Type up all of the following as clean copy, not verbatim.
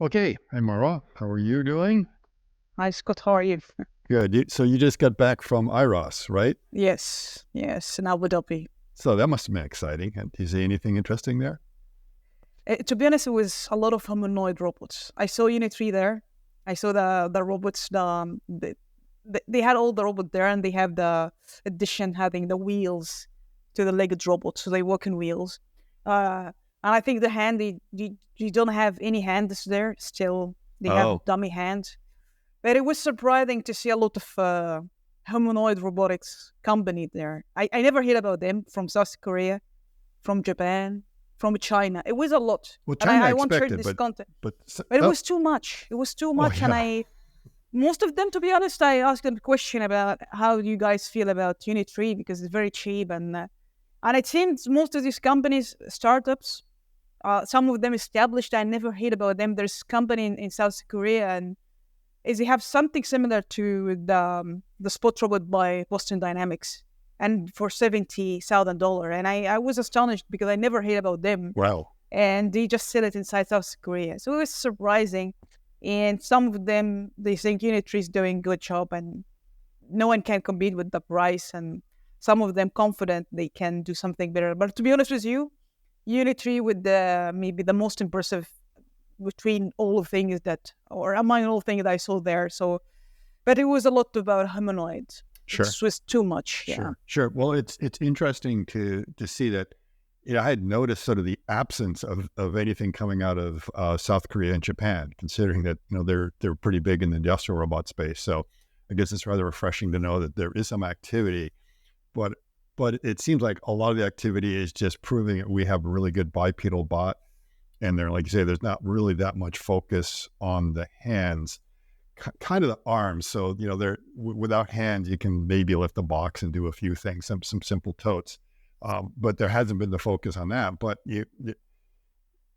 Okay, hi Mara, how are you doing? Hi, Scott. How are you? Good. So you just got back from IROS, right? Yes, in Abu Dhabi. So that must have been exciting. And do you see anything interesting there? To be honest, it was a lot of humanoid robots. I saw Unit 3 there. I saw the robots. They had all the robots there, and they have the addition having the wheels to the legged robots, so they work in wheels. And I think the hand, you don't have any hands there. Still, they have Oh, dummy hands. But it was surprising to see a lot of humanoid robotics company there. I never heard about them from South Korea, from Japan, from China. It was a lot, well, and China I won't share expected, this content. but But it oh, was too much. It was too oh much, and yeah, most of them, to be honest, I asked them a question about how do you guys feel about Unit 3 because it's very cheap and it seems most of these companies, startups, some of them established. I never heard about them. There's company in South Korea and is they have something similar to the Spot robot by Boston Dynamics, and for $70,000. And I was astonished because I never heard about them, wow, and they just sell it inside South Korea. So it was surprising. And some of them they think Unitary is doing good job, and no one can compete with the price. And some of them confident they can do something better. But to be honest with you, Unitary with the maybe the most impressive between all the things that, or among all things that I saw there. So, but it was a lot about humanoids. It sure, was too much. Yeah. sure. Well, it's interesting to see that. I had noticed sort of the absence of anything coming out of South Korea and Japan, considering that they're pretty big in the industrial robot space. So I guess it's rather refreshing to know that there is some activity, but it seems like a lot of the activity is just proving that we have a really good bipedal bot, and there, like you say, there's not really that much focus on the hands, kind of the arms. So they're without hands, you can maybe lift a box and do a few things, some simple totes. But there hasn't been the focus on that. But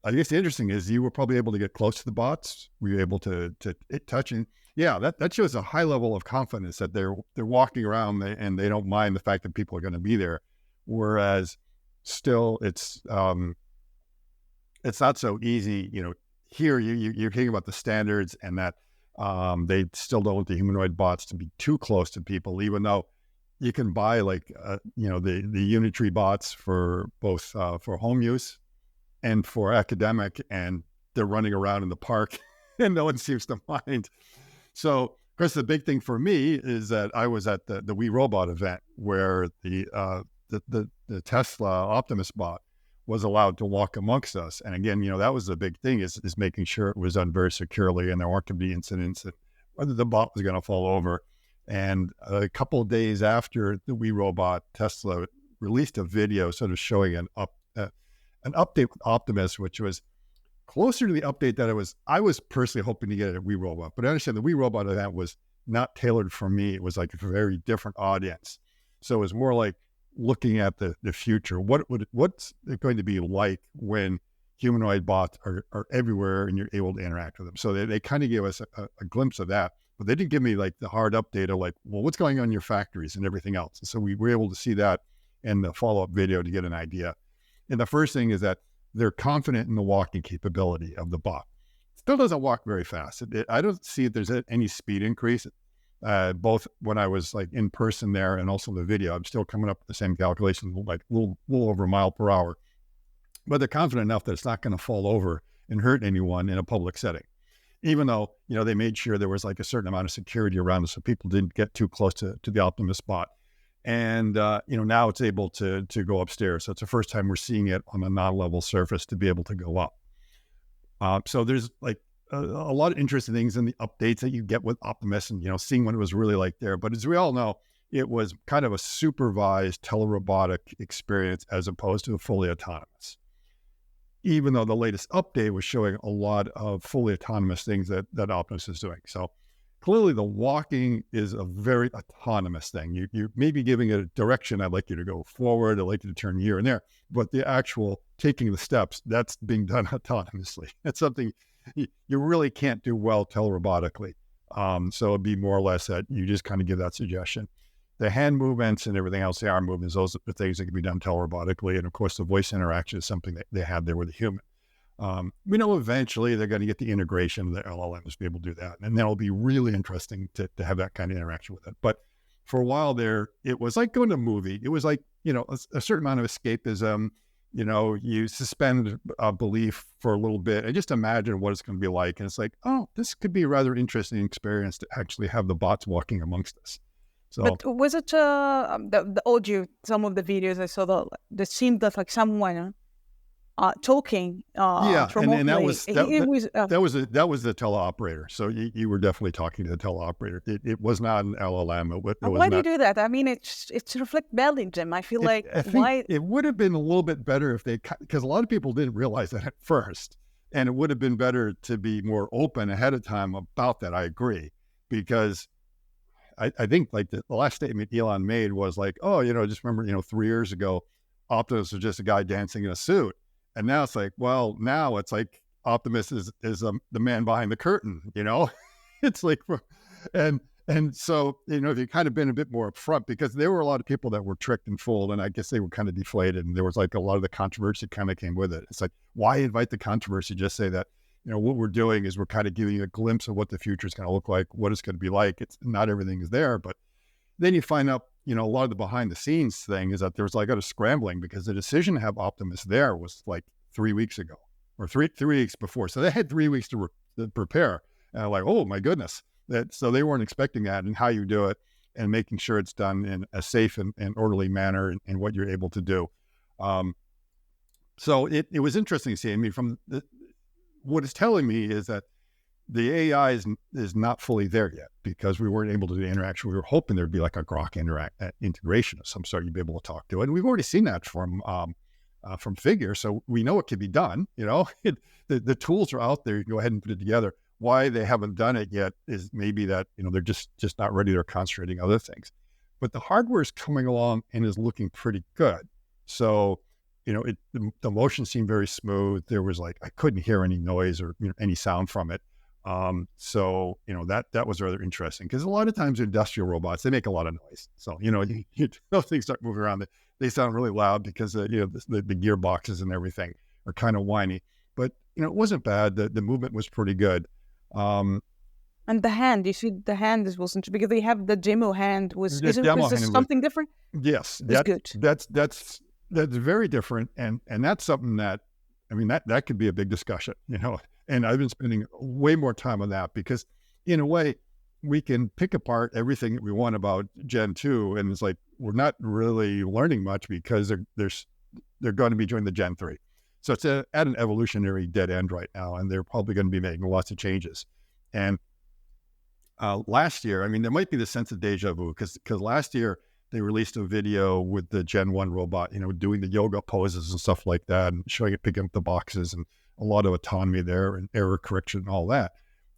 I guess the interesting is you were probably able to get close to the bots. Were you able to touch and yeah, that shows a high level of confidence that they're walking around and they don't mind the fact that people are going to be there. Whereas still, it's not so easy. Here you're hearing about the standards and that they still don't want the humanoid bots to be too close to people, even though you can buy like the unitary bots for both for home use and for academic, and they're running around in the park and no one seems to mind. So of course the big thing for me is that I was at the We Robot event where the Tesla Optimus bot was allowed to walk amongst us. And again, that was the big thing is making sure it was done very securely and there weren't going to be incidents and whether the bot was going to fall over. And a couple of days after the We Robot, Tesla released a video sort of showing an update with Optimus, which was closer to the update that I was personally hoping to get at We Robot. But I understand the We Robot event was not tailored for me. It was like a very different audience. So it was more like looking at the future. What's it going to be like when humanoid bots are everywhere and you're able to interact with them? So they kind of gave us a glimpse of that, but they didn't give me like the hard update of like, well, what's going on in your factories and everything else. And so we were able to see that in the follow-up video to get an idea. And the first thing is that they're confident in the walking capability of the bot. Still doesn't walk very fast. I don't see if there's any speed increase. Both when I was like in person there and also the video, I'm still coming up with the same calculation, like a little over a mile per hour. But they're confident enough that it's not going to fall over and hurt anyone in a public setting. Even though, they made sure there was like a certain amount of security around it so people didn't get too close to the Optimus bot. And, now it's able to go upstairs. So it's the first time we're seeing it on a non-level surface to be able to go up. So there's like a lot of interesting things in the updates that you get with Optimus and, seeing what it was really like there. But as we all know, it was kind of a supervised telerobotic experience as opposed to a fully autonomous. Even though the latest update was showing a lot of fully autonomous things that Optimus is doing. So clearly the walking is a very autonomous thing. You may be giving it a direction. I'd like you to go forward. I'd like you to turn here and there. But the actual taking the steps, that's being done autonomously. That's something you really can't do well telerobotically. So it'd be more or less that you just kind of give that suggestion. The hand movements and everything else, the arm movements, those are the things that can be done telerobotically. And of course, the voice interaction is something that they had there with a human. We know eventually they're going to get the integration of the LLMs to be able to do that. And that'll be really interesting to have that kind of interaction with it. But for a while there, it was like going to a movie. It was like, a certain amount of escapism. You suspend belief for a little bit and just imagine what it's going to be like. And it's like, oh, this could be a rather interesting experience to actually have the bots walking amongst us. So, but was it the audio? Some of the videos I saw that seemed that like someone talking yeah, remotely. and that was It was that was the teleoperator. So you were definitely talking to the teleoperator. It was not an LLM. It was why do not. you do that? I mean, it's reflect Bellingham. I feel like I think why it would have been a little bit better if they, because a lot of people didn't realize that at first, and it would have been better to be more open ahead of time about that. I agree, because I think like the last statement Elon made was like, oh, just remember, 3 years ago, Optimus was just a guy dancing in a suit. And now it's like, well, now it's like Optimus is the man behind the curtain, It's like, and so, if you kind of been a bit more upfront, because there were a lot of people that were tricked and fooled, and I guess they were kind of deflated, and there was like a lot of the controversy kind of came with it. It's like, why invite the controversy? Just say that, what we're doing is we're kind of giving you a glimpse of what the future is going to look like, what it's going to be like. It's not everything is there, but then you find out, a lot of the behind the scenes thing is that there was like a scrambling, because the decision to have Optimus there was like 3 weeks ago, or three weeks before. So they had 3 weeks to prepare. And like, oh my goodness. So they weren't expecting that, and how you do it and making sure it's done in a safe and orderly manner, and what you're able to do. So it was interesting to see. I mean, what it's telling me is that the AI is not fully there yet, because we weren't able to do the interaction. We were hoping there'd be like a Grok integration of some sort. You'd be able to talk to it. And we've already seen that from Figure. So we know it can be done, the tools are out there. You can go ahead and put it together. Why they haven't done it yet is maybe that, they're just not ready. They're concentrating other things, but the hardware is coming along and is looking pretty good. So, the motion seemed very smooth. There was like, I couldn't hear any noise or any sound from it. So, that was rather interesting, because a lot of times industrial robots, they make a lot of noise. So, those things start moving around. They sound really loud because, the gearboxes and everything are kind of whiny, but, it wasn't bad. The movement was pretty good. and the hand, you see, the hand wasn't, because they have the demo hand was The demo was this hand something different? Yes, It's good. that's very different, and that's something that, I mean, that could be a big discussion, And I've been spending way more time on that, because in a way we can pick apart everything that we want about Gen 2, and it's like we're not really learning much, because they're going to be doing the Gen 3. So it's at an evolutionary dead end right now, and they're probably going to be making lots of changes. And last year, I mean, there might be the sense of deja vu, because last year they released a video with the Gen 1 robot, doing the yoga poses and stuff like that, and showing it picking up the boxes, and a lot of autonomy there, and error correction and all that.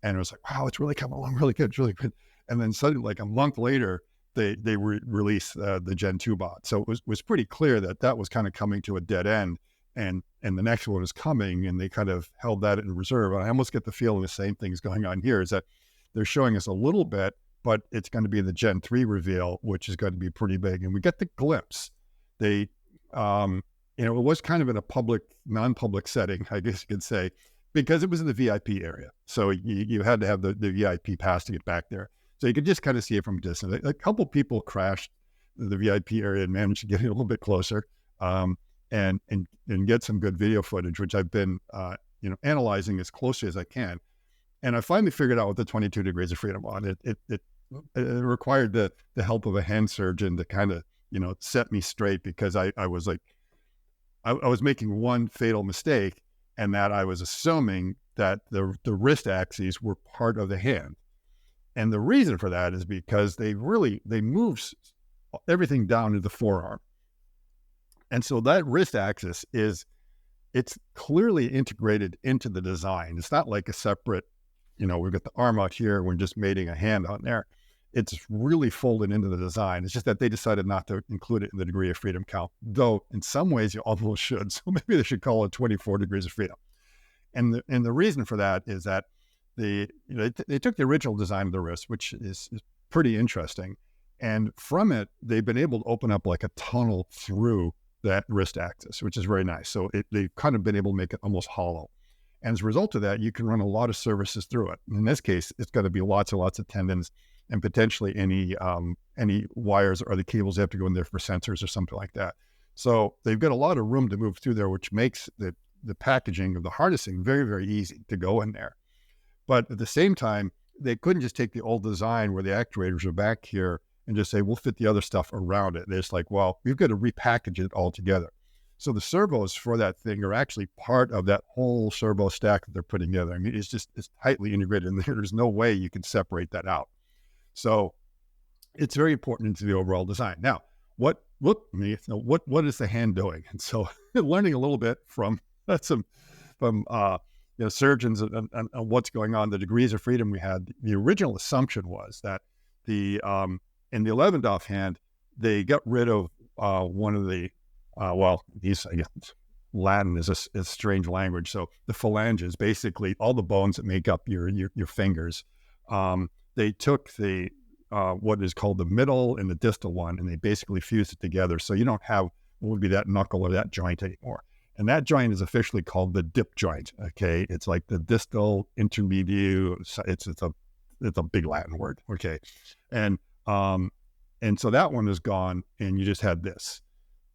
And it was like, wow, it's really coming along really good. It's really good. And then suddenly, like a month later, they released the Gen 2 bot. So it was pretty clear that was kind of coming to a dead end, and the next one is coming, and they kind of held that in reserve. And I almost get the feeling the same thing is going on here, is that they're showing us a little bit, but it's going to be the Gen 3 reveal, which is going to be pretty big. And we get the glimpse. They, it was kind of in a non-public setting, I guess you could say, because it was in the VIP area. So you had to have the VIP pass to get back there. So you could just kind of see it from a distance. A couple people crashed the VIP area and managed to get it a little bit closer, and get some good video footage, which I've been, analyzing as closely as I can. And I finally figured out what the 22 degrees of freedom on. It required the help of a hand surgeon to kind of, set me straight, because I was like, I was making one fatal mistake, and that I was assuming that the wrist axes were part of the hand. And the reason for that is because they move everything down to the forearm. And so that wrist axis it's clearly integrated into the design. It's not like a separate, we've got the arm out here, we're just mating a hand on there. It's really folded into the design. It's just that they decided not to include it in the degree of freedom count, though in some ways you almost should. So maybe they should call it 24 degrees of freedom. And the reason for that is that they took the original design of the wrist, which is pretty interesting. And from it, they've been able to open up like a tunnel through that wrist axis, which is very nice. So they've kind of been able to make it almost hollow. And as a result of that, you can run a lot of services through it. In this case, it's got to be lots and lots of tendons and potentially any wires or the cables that have to go in there for sensors or something like that. So they've got a lot of room to move through there, which makes the packaging of the harnessing very, very easy to go in there. But at the same time, they couldn't just take the old design where the actuators are back here and just say, we'll fit the other stuff around it. They're just like, well, we've got to repackage it all together. So the servos for that thing are actually part of that whole servo stack that they're putting together. I mean, it's tightly integrated in there. There's no way you can separate that out. So it's very important into the overall design. Now, what is the hand doing? And so learning a little bit from surgeons and what's going on, the degrees of freedom we had. The original assumption was that in the 11th offhand, they got rid of one of the Latin is a strange language. So the phalanges, basically all the bones that make up your fingers, they took the what is called the middle and the distal one, and they basically fused it together. So you don't have what would be that knuckle or that joint anymore. And that joint is officially called the dip joint. Okay, it's like the distal intermediate. It's a big Latin word. Okay, and so that one is gone, and you just had this.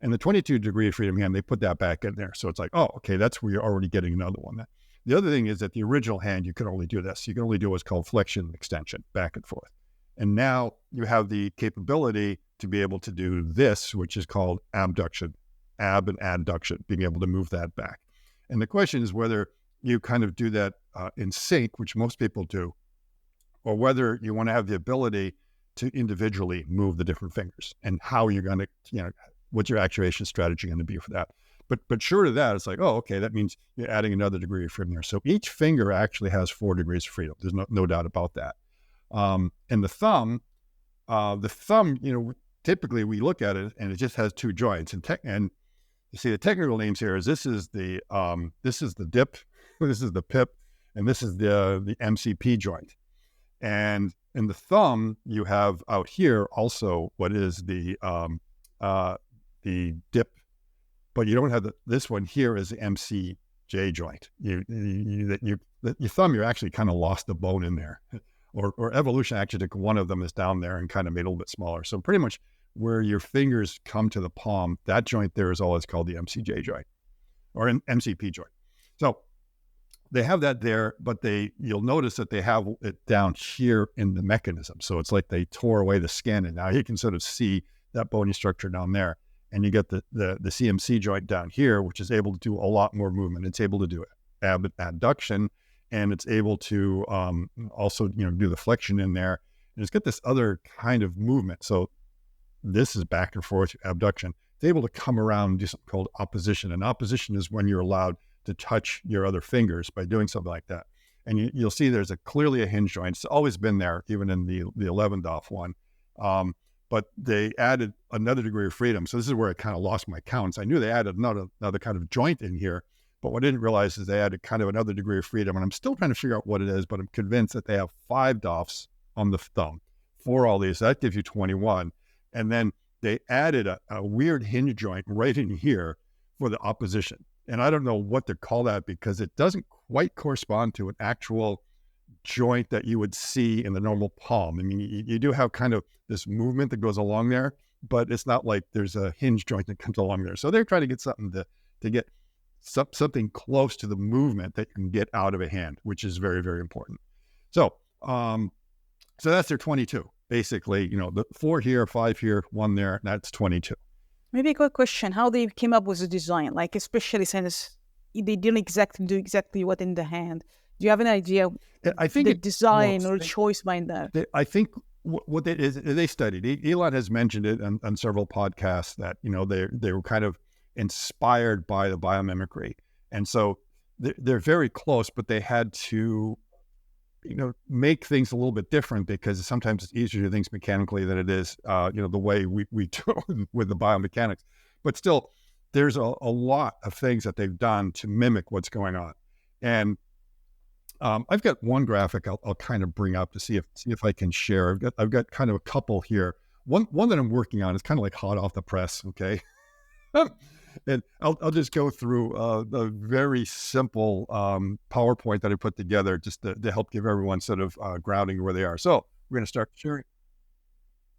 And the 22 degree of freedom hand, they put that back in there. So it's like, oh, okay, that's where you're already getting another one. The other thing is that the original hand, you could only do this. You can only do what's called flexion and extension, back and forth. And now you have the capability to be able to do this, which is called abduction, ab and adduction, being able to move that back. And the question is whether you kind of do that in sync, which most people do, or whether you want to have the ability to individually move the different fingers and how you're going to, what's your actuation strategy going to be for that. But short of that, it's like, oh, okay, that means you're adding another degree of freedom there. So each finger actually has 4 degrees of freedom. There's no doubt about that. And the thumb, typically we look at it and it just has 2 joints. And you see the technical names here is this is the dip, this is the pip, and this is the MCP joint. And in the thumb, you have out here also what is the dip, but you don't have this one here is the MCJ joint. Your thumb, you're actually kind of lost the bone in there. Or evolution actually took one of them is down there and kind of made it a little bit smaller. So pretty much where your fingers come to the palm, that joint there is always called the MCJ joint or an MCP joint. So they have that there, but you'll notice that they have it down here in the mechanism. So it's like they tore away the skin, and now you can sort of see that bony structure down there. And you get the CMC joint down here, which is able to do a lot more movement. It's able to do abduction, and it's able to also do the flexion in there. And it's got this other kind of movement. So this is back and forth abduction. It's able to come around and do something called opposition. And opposition is when you're allowed to touch your other fingers by doing something like that. And you'll see there's clearly a hinge joint. It's always been there, even in the 11th off one. But they added another degree of freedom. So this is where I kind of lost my counts. I knew they added another kind of joint in here, but what I didn't realize is they added kind of another degree of freedom. And I'm still trying to figure out what it is, but I'm convinced that they have 5 DOFs on the thumb for all these. So that gives you 21. And then they added a weird hinge joint right in here for the opposition. And I don't know what to call that because it doesn't quite correspond to an actual joint that you would see in the normal palm. I mean, you do have kind of this movement that goes along there, but it's not like there's a hinge joint that comes along there. So they're trying to get something to get something close to the movement that you can get out of a hand, which is very, very important. So, so that's their 22. Basically, the 4 here, 5 here, 1 there, that's 22. Maybe a quick question: how they came up with the design, like especially since they didn't do exactly what in the hand. Do you have an idea? I think the design or choice behind that. I think what they is they studied. Elon has mentioned it on several podcasts that they were kind of inspired by the biomimicry, and so they're very close, but they had to make things a little bit different because sometimes it's easier to do things mechanically than it is the way we do with the biomechanics. But still, there's a lot of things that they've done to mimic what's going on, and I've got one graphic I'll kind of bring up to see if I can share. I've got kind of a couple here. One that I'm working on is kind of like hot off the press. Okay, And I'll just go through the very simple PowerPoint that I put together just to help give everyone sort of grounding where they are. So we're going to start sharing.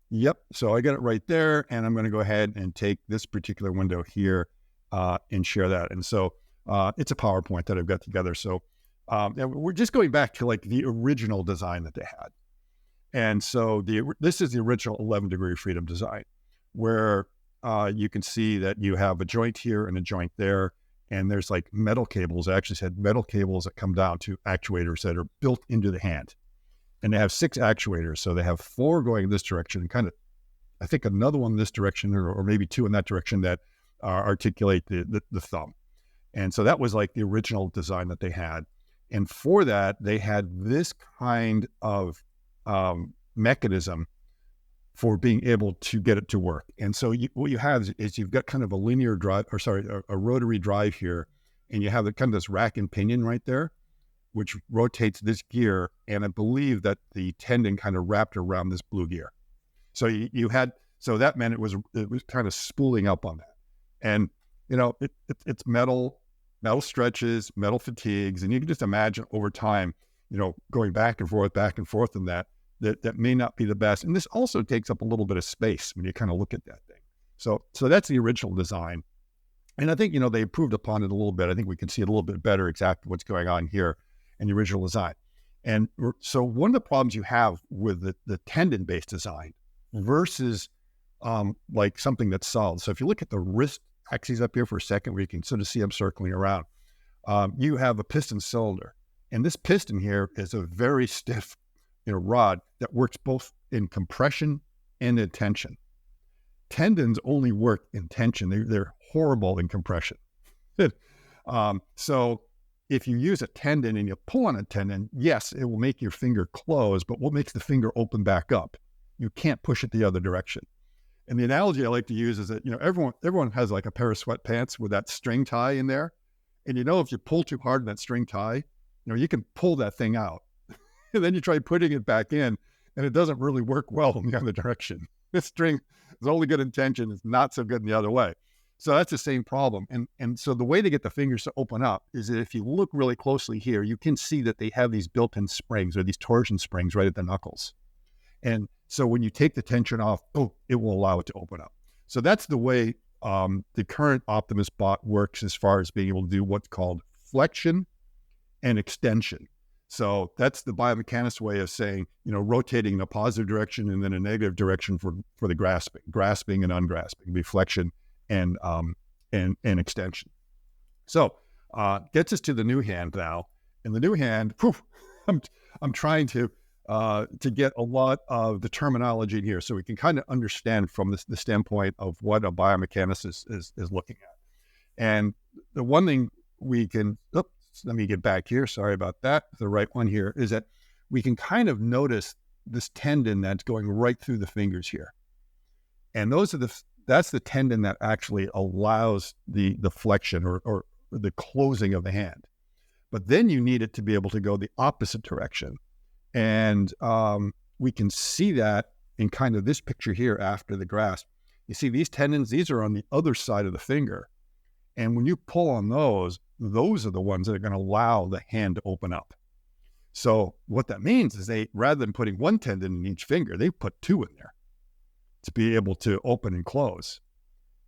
Yep. So I got it right there, and I'm going to go ahead and take this particular window here and share that. And so it's a PowerPoint that I've got together. So and we're just going back to like the original design that they had. And so this is the original 11 degree freedom design, where you can see that you have a joint here and a joint there. And there's like metal cables. I actually said metal cables that come down to actuators that are built into the hand. And they have 6 actuators. So they have 4 going in this direction and kind of, I think another one in this direction or maybe 2 in that direction that articulate the thumb. And so that was like the original design that they had. And for that, they had this kind of mechanism for being able to get it to work. And so what you have is you've got kind of a linear drive, or sorry, a rotary drive here, and you have the kind of this rack and pinion right there, which rotates this gear. And I believe that the tendon kind of wrapped around this blue gear. So so that meant it was kind of spooling up on that. And, you know, it's metal stretches, metal fatigues, and you can just imagine over time, you know, going back and forth in that may not be the best. And this also takes up a little bit of space when you kind of look at that thing. So that's the original design. And I think, you know, they improved upon it a little bit. I think we can see it a little bit better exactly what's going on here in the original design. And so one of the problems you have with the tendon-based design versus like something that's solid. So if you look at the wrist axes up here for a second, where you can sort of see them circling around, you have a piston cylinder. And this piston here is a very stiff, you know, rod that works both in compression and in tension. Tendons only work in tension. They're horrible in compression. So if you use a tendon and you pull on a tendon, yes, it will make your finger close, but what makes the finger open back up? You can't push it the other direction. And the analogy I like to use is that, you know, everyone has like a pair of sweatpants with that string tie in there. And you know, if you pull too hard in that string tie, you know, you can pull that thing out. And then you try putting it back in, and it doesn't really work well in the other direction. This string is only good in tension, it's not so good in the other way. So that's the same problem. And so the way to get the fingers to open up is that if you look really closely here, you can see that they have these built-in springs or these torsion springs right at the knuckles. And so when you take the tension off, it will allow it to open up. So that's the way the current Optimus bot works as far as being able to do what's called flexion and extension. So that's the biomechanist way of saying, you know, rotating in a positive direction and then a negative direction for the grasping and ungrasping, be flexion and extension. So gets us to the new hand now. And the new hand, I'm trying to get a lot of the terminology in here so we can kind of understand from the standpoint of what a biomechanist is looking at. And the one thing we can, let me get back here. Sorry about that. The right one here is that we can kind of notice this tendon that's going right through the fingers here. And that's the tendon that actually allows the flexion or the closing of the hand. But then you need it to be able to go the opposite direction. And we can see that in kind of this picture here after the grasp. You see these tendons, these are on the other side of the finger. And when you pull on those are the ones that are going to allow the hand to open up. So what that means is rather than putting one tendon in each finger, they put 2 in there to be able to open and close.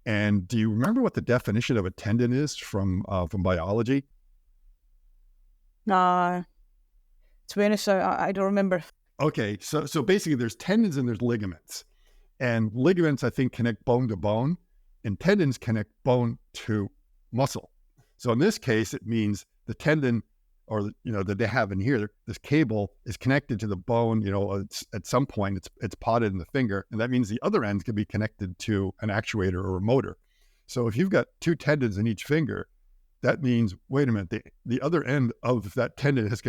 And do you remember what the definition of a tendon is from biology? To be honest, I don't remember. Okay, so basically there's tendons and there's ligaments. And ligaments, I think, connect bone to bone, and tendons connect bone to muscle. So in this case, it means the tendon, or, you know, that they have in here, this cable is connected to the bone. You know, at some point it's potted in the finger, and that means the other ends can be connected to an actuator or a motor. So if you've got 2 tendons in each finger, that means, wait a minute, the other end of that tendon has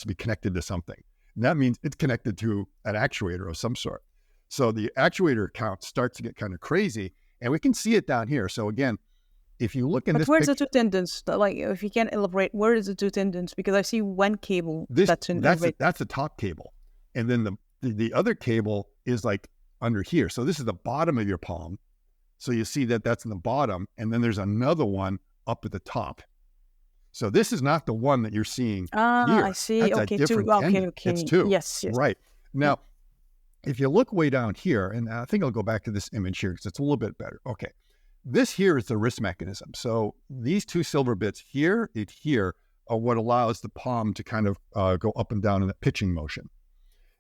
to be connected to something. And that means it's connected to an actuator of some sort. So the actuator count starts to get kind of crazy, and we can see it down here. So again, if you look in this where's picture, the 2 tendons? Like, if you can elaborate, where is the 2 tendons? Because I see one cable that's the top cable, and then the other cable is like under here. So this is the bottom of your palm, So you see that that's in the bottom, and then there's another one up at the top. So this is not the one that you're seeing here. I see. That's Okay, a different two. tendon. Okay. It's two. Yes, yes. Right. Now, if you look way down here, and I think I'll go back to this image here because it's a little bit better. Okay. This here is the wrist mechanism. So these two silver bits here and here are what allows the palm to kind of go up and down in that pitching motion.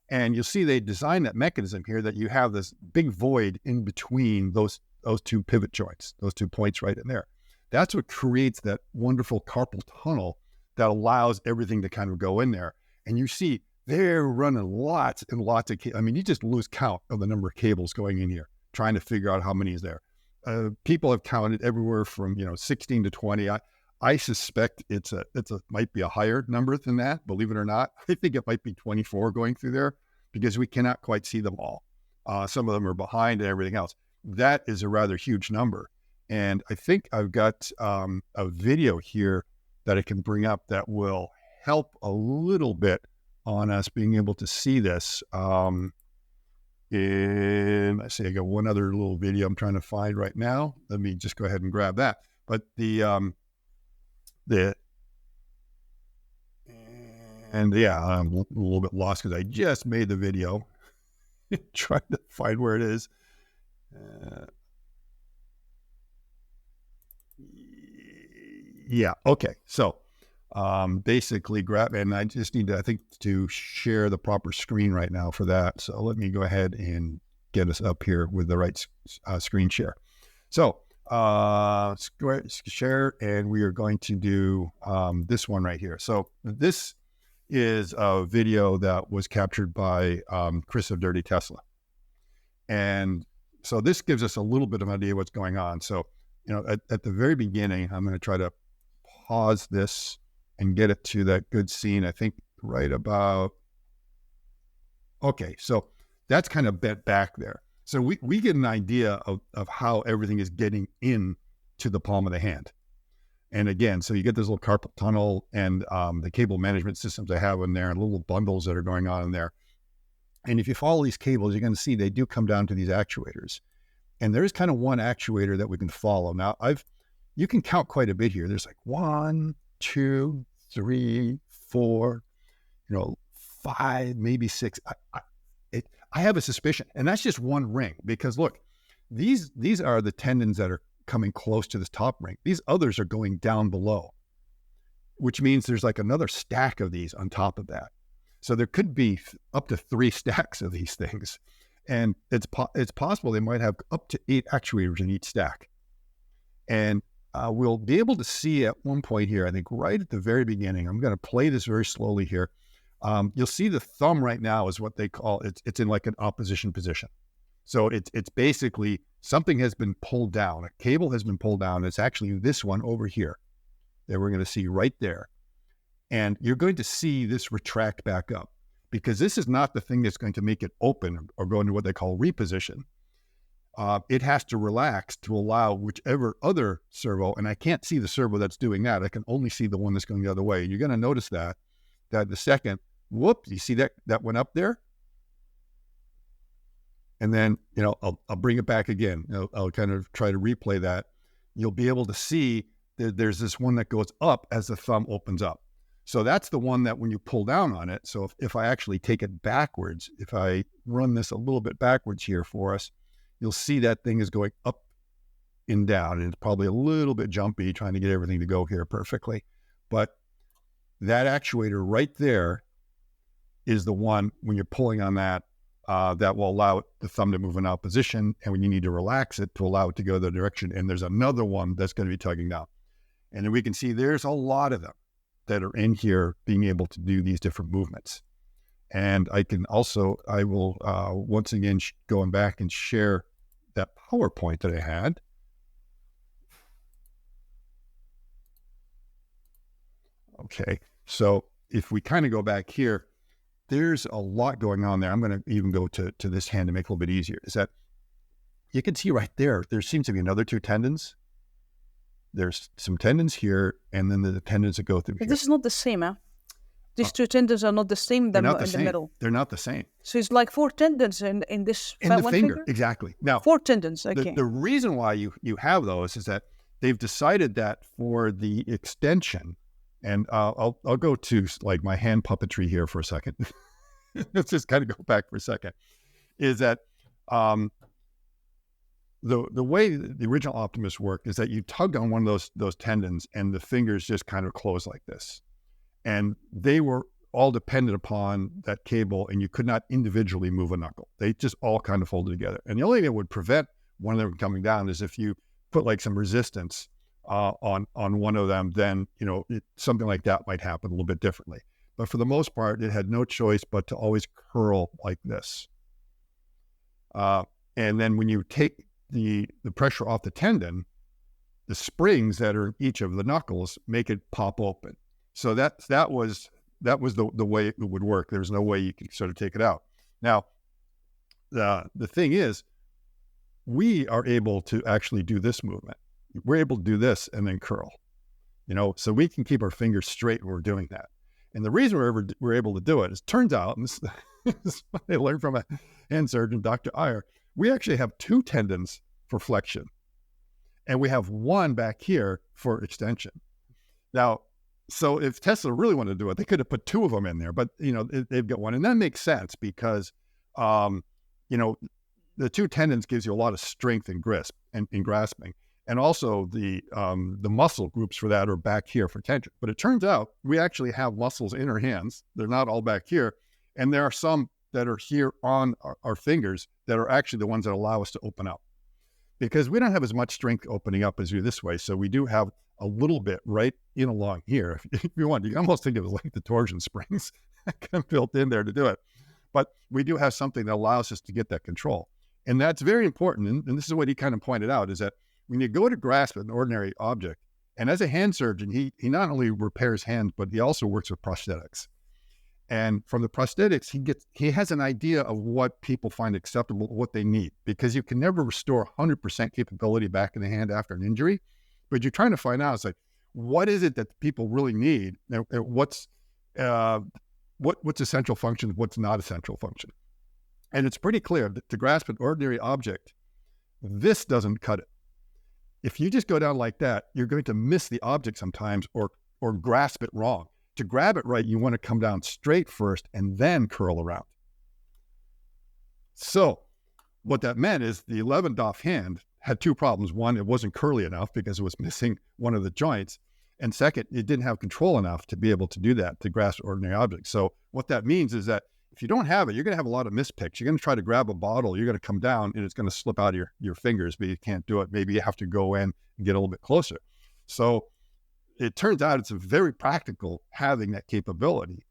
And you'll see they designed that mechanism here that you have this big void in between those two pivot joints, those 2 points right in there. That's what creates that wonderful carpal tunnel that allows everything to kind of go in there. And you see they're running lots and lots of, I mean, you just lose count of the number of cables going in here, trying to figure out how many is there. People have counted everywhere from 16 to 20. I suspect it's might be a higher number than that. Believe it or not, I think it might be 24 going through there because we cannot quite see them all. Some of them are behind and everything else. That is a rather huge number. And I think I've got a video here that I can bring up that will help a little bit on us being able to see this. And I say I got one other little video I'm trying to find right now. Let me just go ahead and grab that. But I'm a little bit lost because I just made the video trying to find where it is. Okay. So basically grab, and I just need to, I think, to share the proper screen right now for that. So let me go ahead and get us up here with the right screen share. So share, and we are going to do this one right here. So this is a video that was captured by Chris of Dirty Tesla. And so this gives us a little bit of an idea what's going on. So, at the very beginning, I'm going to try to pause this and get it to that good scene. I think right about, okay. So that's kind of bent back there. So we get an idea of how everything is getting in to the palm of the hand. And again, so you get this little carpal tunnel and the cable management systems I have in there and little bundles that are going on in there. And if you follow these cables, you're going to see they do come down to these actuators. And there's kind of one actuator that we can follow. Now, you can count quite a bit here. There's like 1, 2, 3, 4, 5, maybe 6. I have a suspicion, and that's just one ring because look, these are the tendons that are coming close to this top ring. These others are going down below, which means there's like another stack of these on top of that. So there could be up to 3 stacks of these things. And it's possible they might have up to 8 actuators in each stack. And we'll be able to see at one point here, I think right at the very beginning, I'm going to play this very slowly here. You'll see the thumb right now is what they call, it's in like an opposition position. So it's basically something has been pulled down. A cable has been pulled down. It's actually this one over here that we're going to see right there. And you're going to see this retract back up because this is not the thing that's going to make it open or go into what they call reposition. It has to relax to allow whichever other servo, and I can't see the servo that's doing that. I can only see the one that's going the other way. You're going to notice that the second, whoop, you see that went up there? And then, I'll bring it back again. I'll kind of try to replay that. You'll be able to see that there's this one that goes up as the thumb opens up. So that's the one that when you pull down on it, so if I actually take it backwards, if I run this a little bit backwards here for us, you'll see that thing is going up and down. And it's probably a little bit jumpy trying to get everything to go here perfectly. But that actuator right there is the one when you're pulling on that, that will allow the thumb to move in opposition. And when you need to relax it to allow it to go the direction. And there's another one that's going to be tugging down. And then we can see there's a lot of them that are in here being able to do these different movements. And I will once again, going back and share that PowerPoint that I had. Okay. So if we kind of go back here, there's a lot going on there. I'm going to even go to this hand to make it a little bit easier. Is that you can see right there seems to be another 2 tendons. There's some tendons here, and then the tendons that go through here. This is not the same, huh? These two tendons are not the same They're them not the in the same. middle. They're not the same. So it's like 4 tendons in this In the one finger, exactly. Now, 4 tendons, okay. the reason why you have those is that they've decided that for the extension, and I'll go to like my hand puppetry here for a second. Let's just kind of go back for a second. Is that the way the original Optimus worked is that you tug on one of those tendons and the fingers just kind of close like this. And they were all dependent upon that cable, and you could not individually move a knuckle. They just all kind of folded together. And the only thing that would prevent one of them from coming down is if you put like some resistance on one of them, then, you know, something like that might happen a little bit differently. But for the most part, it had no choice but to always curl like this. And then when you take the pressure off the tendon, the springs that are in each of the knuckles make it pop open. So that was the way it would work. There's no way you can sort of take it out. Now, the thing is, we are able to actually do this movement. We're able to do this and then curl, you know, so we can keep our fingers straight when we're doing that. And the reason we're able to do it is, turns out, and this is what I learned from a hand surgeon, Dr. Iyer, we actually have 2 tendons for flexion, and we have 1 back here for extension. Now, so if Tesla really wanted to do it, they could have put 2 of them in there, but, you know, they've got 1. And that makes sense because, you know, the 2 tendons gives you a lot of strength and grasp and in grasping. And also the muscle groups for that are back here for tension. But it turns out we actually have muscles in our hands. They're not all back here. And there are some that are here on our fingers that are actually the ones that allow us to open up. Because we don't have as much strength opening up as we do this way. So we do have a little bit right in along here. If you want, you can almost think of it like the torsion springs built in there to do it. But we do have something that allows us to get that control. And that's very important. And this is what he kind of pointed out, is that when you go to grasp an ordinary object, and as a hand surgeon, he not only repairs hands, but he also works with prosthetics. And from the prosthetics, he has an idea of what people find acceptable, what they need, because you can never restore 100% capability back in the hand after an injury. But you're trying to find out, it's like, what is it that people really need? And what's essential function, what's not essential function? And it's pretty clear that to grasp an ordinary object, this doesn't cut it. If you just go down like that, you're going to miss the object sometimes or grasp it wrong. To grab it right, you want to come down straight first and then curl around. So what that meant is the Levendorf hand had 2 problems. One, it wasn't curly enough because it was missing one of the joints. And second, it didn't have control enough to be able to do that, to grasp ordinary objects. So what that means is that if you don't have it, you're going to have a lot of mispicks. You're going to try to grab a bottle, you're going to come down and it's going to slip out of your fingers, but you can't do it. Maybe you have to go in and get a little bit closer. So it turns out it's very practical having that capability.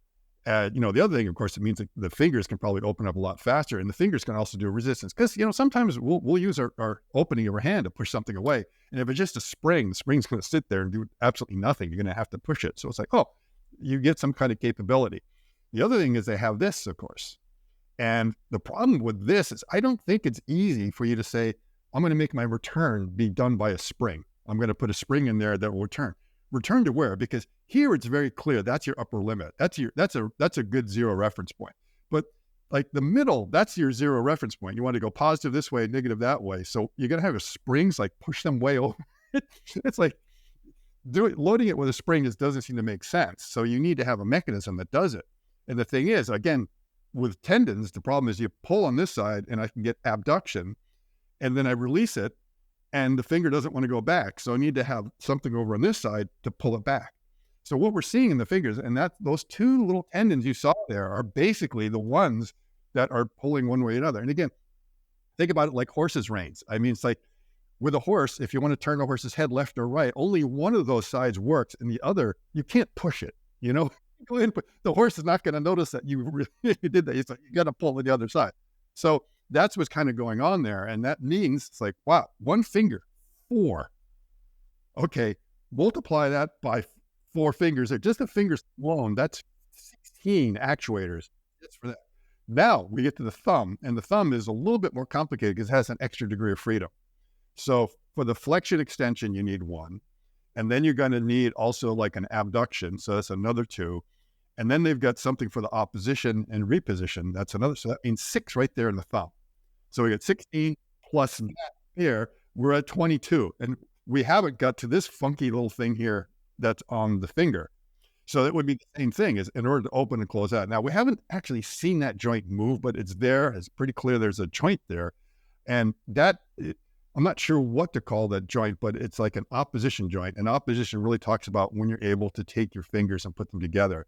You know, the other thing, of course, it means that the fingers can probably open up a lot faster, and the fingers can also do resistance. Because, you know, sometimes we'll use our opening of our hand to push something away. And if it's just a spring, the spring's going to sit there and do absolutely nothing. You're going to have to push it. So it's like, oh, you get some kind of capability. The other thing is they have this, of course. And the problem with this is I don't think it's easy for you to say, I'm going to make my return be done by a spring. I'm going to put a spring in there that will return. Return to where? Because here it's very clear that's your upper limit. That's a good 0 reference point. But like the middle, that's your 0 reference point. You want to go positive this way, negative that way. So you're gonna have springs like push them way over. It's like loading it with a spring just doesn't seem to make sense. So you need to have a mechanism that does it. And the thing is, again, with tendons, the problem is you pull on this side and I can get abduction, and then I release it, and the finger doesn't want to go back. So I need to have something over on this side to pull it back. So what we're seeing in the fingers, and that those 2 little tendons you saw there are basically the ones that are pulling one way or another. And again, think about it like horses' reins. I mean, it's like with a horse, if you want to turn the horse's head left or right, only one of those sides works, and the other, you can't push it, you know? Go ahead and the horse is not going to notice that you really did that. It's like, you got to pull on the other side. So that's what's kind of going on there. And that means it's like, wow, 1 finger, 4. Okay, multiply that by 4 fingers. Just the fingers alone, that's 16 actuators. Just for that. Now we get to the thumb, and the thumb is a little bit more complicated because it has an extra degree of freedom. So for the flexion extension, you need 1. And then you're going to need also like an abduction. So that's another 2. And then they've got something for the opposition and reposition. That's another. So that means 6 right there in the thumb. So we got 16 plus that here. We're at 22. And we haven't got to this funky little thing here that's on the finger. So that would be the same thing as in order to open and close out. Now, we haven't actually seen that joint move, but it's there. It's pretty clear there's a joint there. And that, I'm not sure what to call that joint, but it's like an opposition joint. And opposition really talks about when you're able to take your fingers and put them together.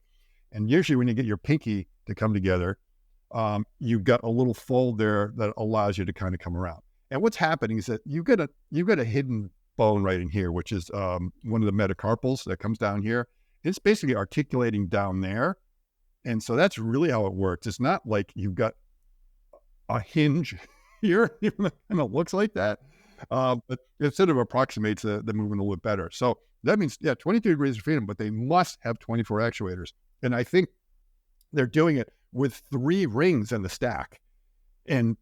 And usually when you get your pinky to come together, you've got a little fold there that allows you to kind of come around. And what's happening is that you've got a hidden bone right in here, which is one of the metacarpals that comes down here. It's basically articulating down there. And so that's really how it works. It's not like you've got a hinge here, even though it kind of looks like that. But it sort of approximates the movement a little bit better. So that means, 22 degrees of freedom, but they must have 24 actuators. And I think they're doing it with 3 rings in the stack. And,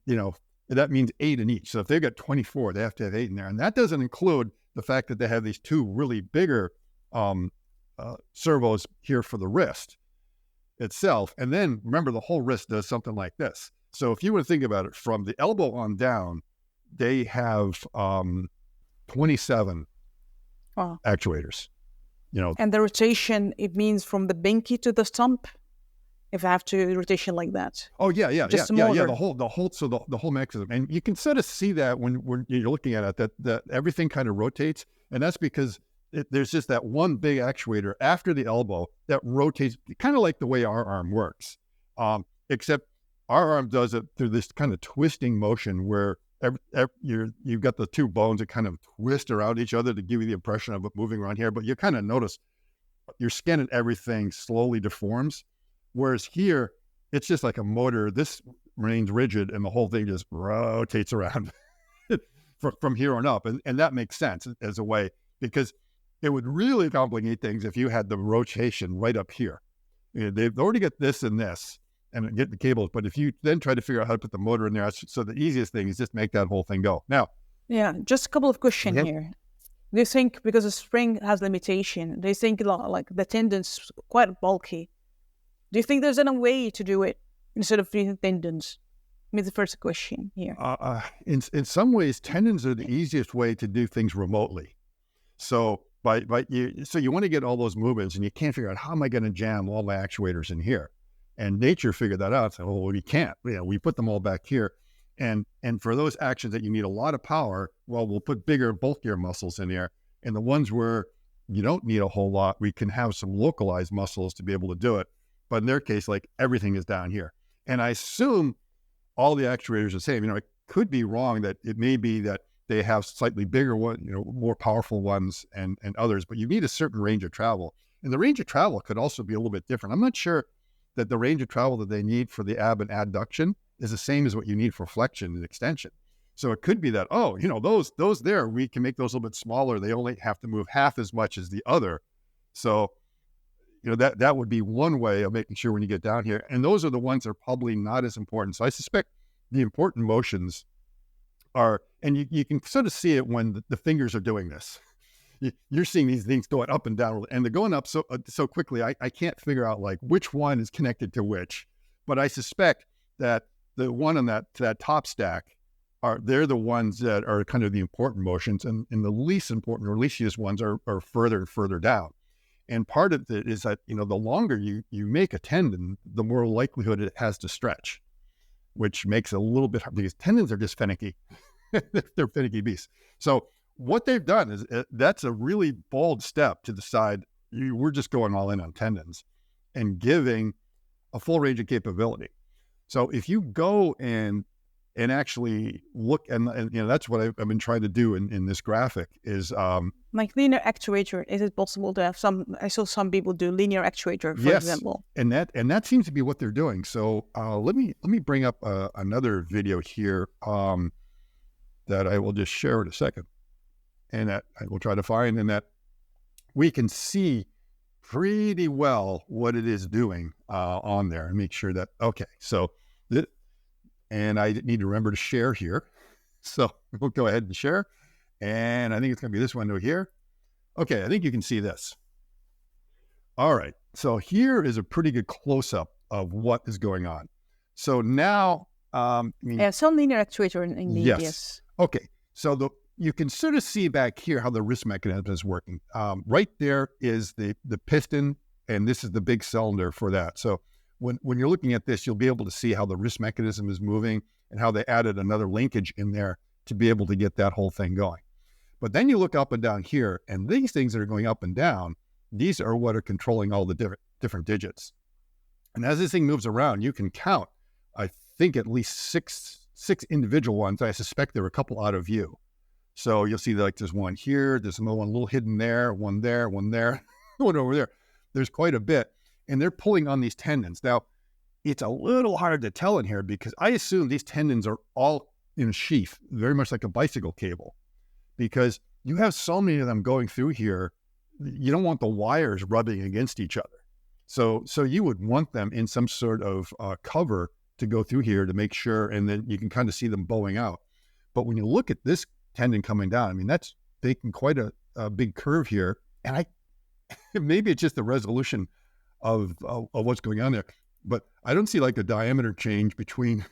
that means 8 in each. So if they've got 24, they have to have 8 in there. And that doesn't include the fact that they have these 2 really bigger servos here for the wrist itself. And then remember, the whole wrist does something like this. So if you were to think about it from the elbow on down, they have 27 actuators, And the rotation, it means from the pinky to the stump, if I have to rotation like that. Oh yeah. Just The whole mechanism. And you can sort of see that when you're looking at it, that everything kind of rotates. And that's because there's just that one big actuator after the elbow that rotates, kind of like the way our arm works. Except our arm does it through this kind of twisting motion where you've got the 2 bones that kind of twist around each other to give you the impression of it moving around here. But you kind of notice your skin and everything slowly deforms. Whereas here, it's just like a motor. This remains rigid and the whole thing just rotates around from here on up. And that makes sense as a way, because it would really complicate things if you had the rotation right up here. They've already got this and this and get the cables. But if you then try to figure out how to put the motor in there, so the easiest thing is just make that whole thing go. Now, just a couple of questions here. Do you think, because the spring has limitation, do you think like the tendons quite bulky? Do you think there's any way to do it instead of using tendons? The first question here. In some ways, tendons are the easiest way to do things remotely. So you want to get all those movements, and you can't figure out how am I going to jam all my actuators in here. And nature figured that out. So, well, we can't. We put them all back here. And for those actions that you need a lot of power, well, we'll put bigger, bulkier muscles in there. And the ones where you don't need a whole lot, we can have some localized muscles to be able to do it. But in their case, like everything is down here. And I assume all the actuators are the same. It could be wrong that it may be that they have slightly bigger one, more powerful ones and others, but you need a certain range of travel. And the range of travel could also be a little bit different. I'm not sure that the range of travel that they need for the ab and adduction is the same as what you need for flexion and extension. So it could be that, those there, we can make those a little bit smaller. They only have to move half as much as the other. So, that would be one way of making sure when you get down here. And those are the ones that are probably not as important. So I suspect the important motions are, and you can sort of see it when the fingers are doing this. You're seeing these things going up and down, and they're going up so quickly. I can't figure out like which one is connected to which, but I suspect that the one on that top stack they're the ones that are kind of the important motions, and the least important or least used ones are further and further down. And part of it is that, the longer you make a tendon, the more likelihood it has to stretch, which makes it a little bit hard because tendons are just finicky. They're finicky beasts. So what they've done is that's a really bold step to decide we're just going all in on tendons and giving a full range of capability. So if you go and actually look, and that's what I've been trying to do in this graphic is like linear actuator. Is it possible to have some? I saw some people do linear actuator, for example. And that seems to be what they're doing. So let me bring up another video here that I will just share in a second, and that I will try to find, and that we can see pretty well what it is doing on there, and make sure that so. And I need to remember to share here. So we'll go ahead and share. And I think it's going to be this window here. Okay, I think you can see this. All right. So here is a pretty good close-up of what is going on. So now, some linear actuator indeed, yes. Okay, so you can sort of see back here how the wrist mechanism is working. Right there is the piston, and this is the big cylinder for that. So when you're looking at this, you'll be able to see how the wrist mechanism is moving and how they added another linkage in there to be able to get that whole thing going. But then you look up and down here, and these things that are going up and down, these are what are controlling all the different digits. And as this thing moves around, you can count, I think, at least six individual ones. I suspect there are a couple out of view. So you'll see like there's one here, there's another one a little hidden there, one there, one over there. There's quite a bit. And they're pulling on these tendons. Now, it's a little hard to tell in here because I assume these tendons are all in a sheath, very much like a bicycle cable, because you have so many of them going through here. You don't want the wires rubbing against each other. So you would want them in some sort of cover to go through here to make sure, and then you can kind of see them bowing out. But when you look at this tendon coming down, I mean, that's taking quite a big curve here. And maybe it's just the resolution of what's going on there, but I don't see like a diameter change between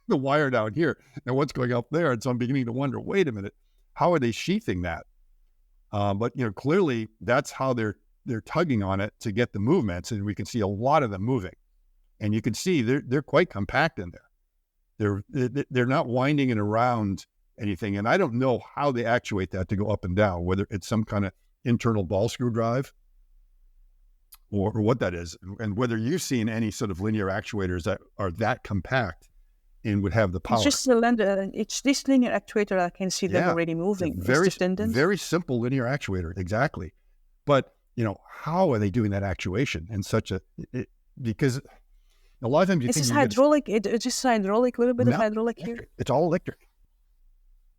the wire down here and what's going up there. And so I'm beginning to wonder, wait a minute, how are they sheathing that? But clearly that's how they're tugging on it to get the movements, and we can see a lot of them moving. And you can see they're quite compact in there. They're not winding it around anything, and I don't know how they actuate that to go up and down, whether it's some kind of internal ball screw drive or what that is, and whether you've seen any sort of linear actuators that are that compact and would have the power. It's just it's this linear actuator I can see them already moving. Very simple linear actuator, exactly. But how are they doing that actuation in such because a lot of times it's hydraulic. It's just hydraulic, a little bit of hydraulic here. It's all electric.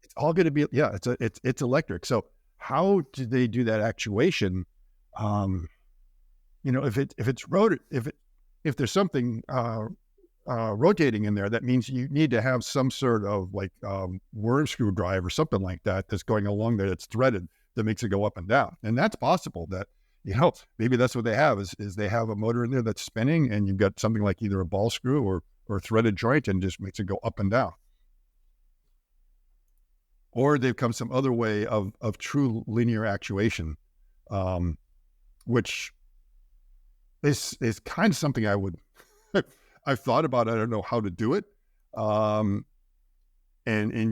It's all going to be it's electric. So how do they do that actuation? If it's rotor, if there's something rotating in there, that means you need to have some sort of like worm screw drive or something like that that's going along there that's threaded that makes it go up and down. And that's possible that, maybe that's what they have is they have a motor in there that's spinning, and you've got something like either a ball screw or a threaded joint and just makes it go up and down. Or they've come some other way of true linear actuation, which is kind of something I've thought about. I don't know how to do it. And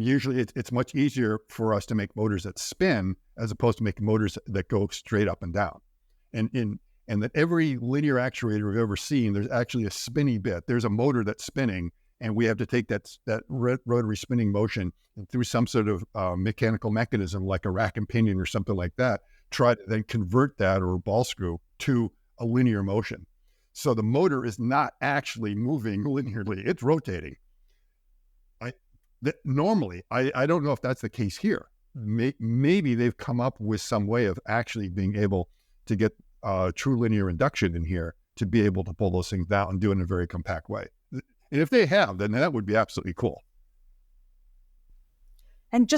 usually it's much easier for us to make motors that spin as opposed to making motors that go straight up and down. And that every linear actuator we've ever seen, there's actually a spinny bit. There's a motor that's spinning, and we have to take that rotary spinning motion and through some sort of mechanical mechanism like a rack and pinion or something like that, try to then convert that, or a ball screw, to a linear motion. So the motor is not actually moving linearly, it's rotating. Normally, I don't know if that's the case here. Maybe they've come up with some way of actually being able to get true linear induction in here to be able to pull those things down and do it in a very compact way. And if they have, then that would be absolutely cool. And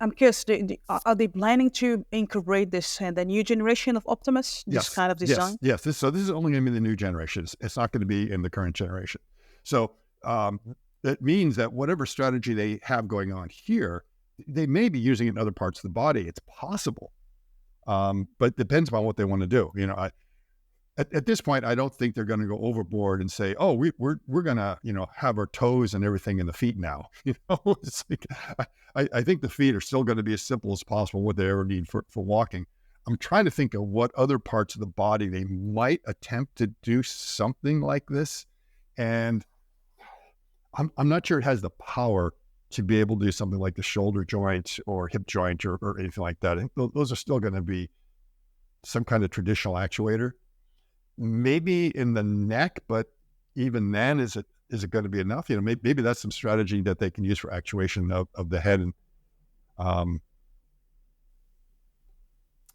I'm curious, are they planning to incorporate this in the new generation of Optimus, this kind of design? Yes. This is only going to be the new generation. It's not going to be in the current generation. So that means that whatever strategy they have going on here, they may be using it in other parts of the body. It's possible, but it depends upon what they want to do. At this point, I don't think they're going to go overboard and say, "Oh, we're going to have our toes and everything in the feet now." It's like, I think the feet are still going to be as simple as possible what they ever need for walking. I'm trying to think of what other parts of the body they might attempt to do something like this, and I'm not sure it has the power to be able to do something like the shoulder joint or hip joint or anything like that. Those are still going to be some kind of traditional actuator. Maybe in the neck, but even then, is it going to be enough? Maybe that's some strategy that they can use for actuation of the head. And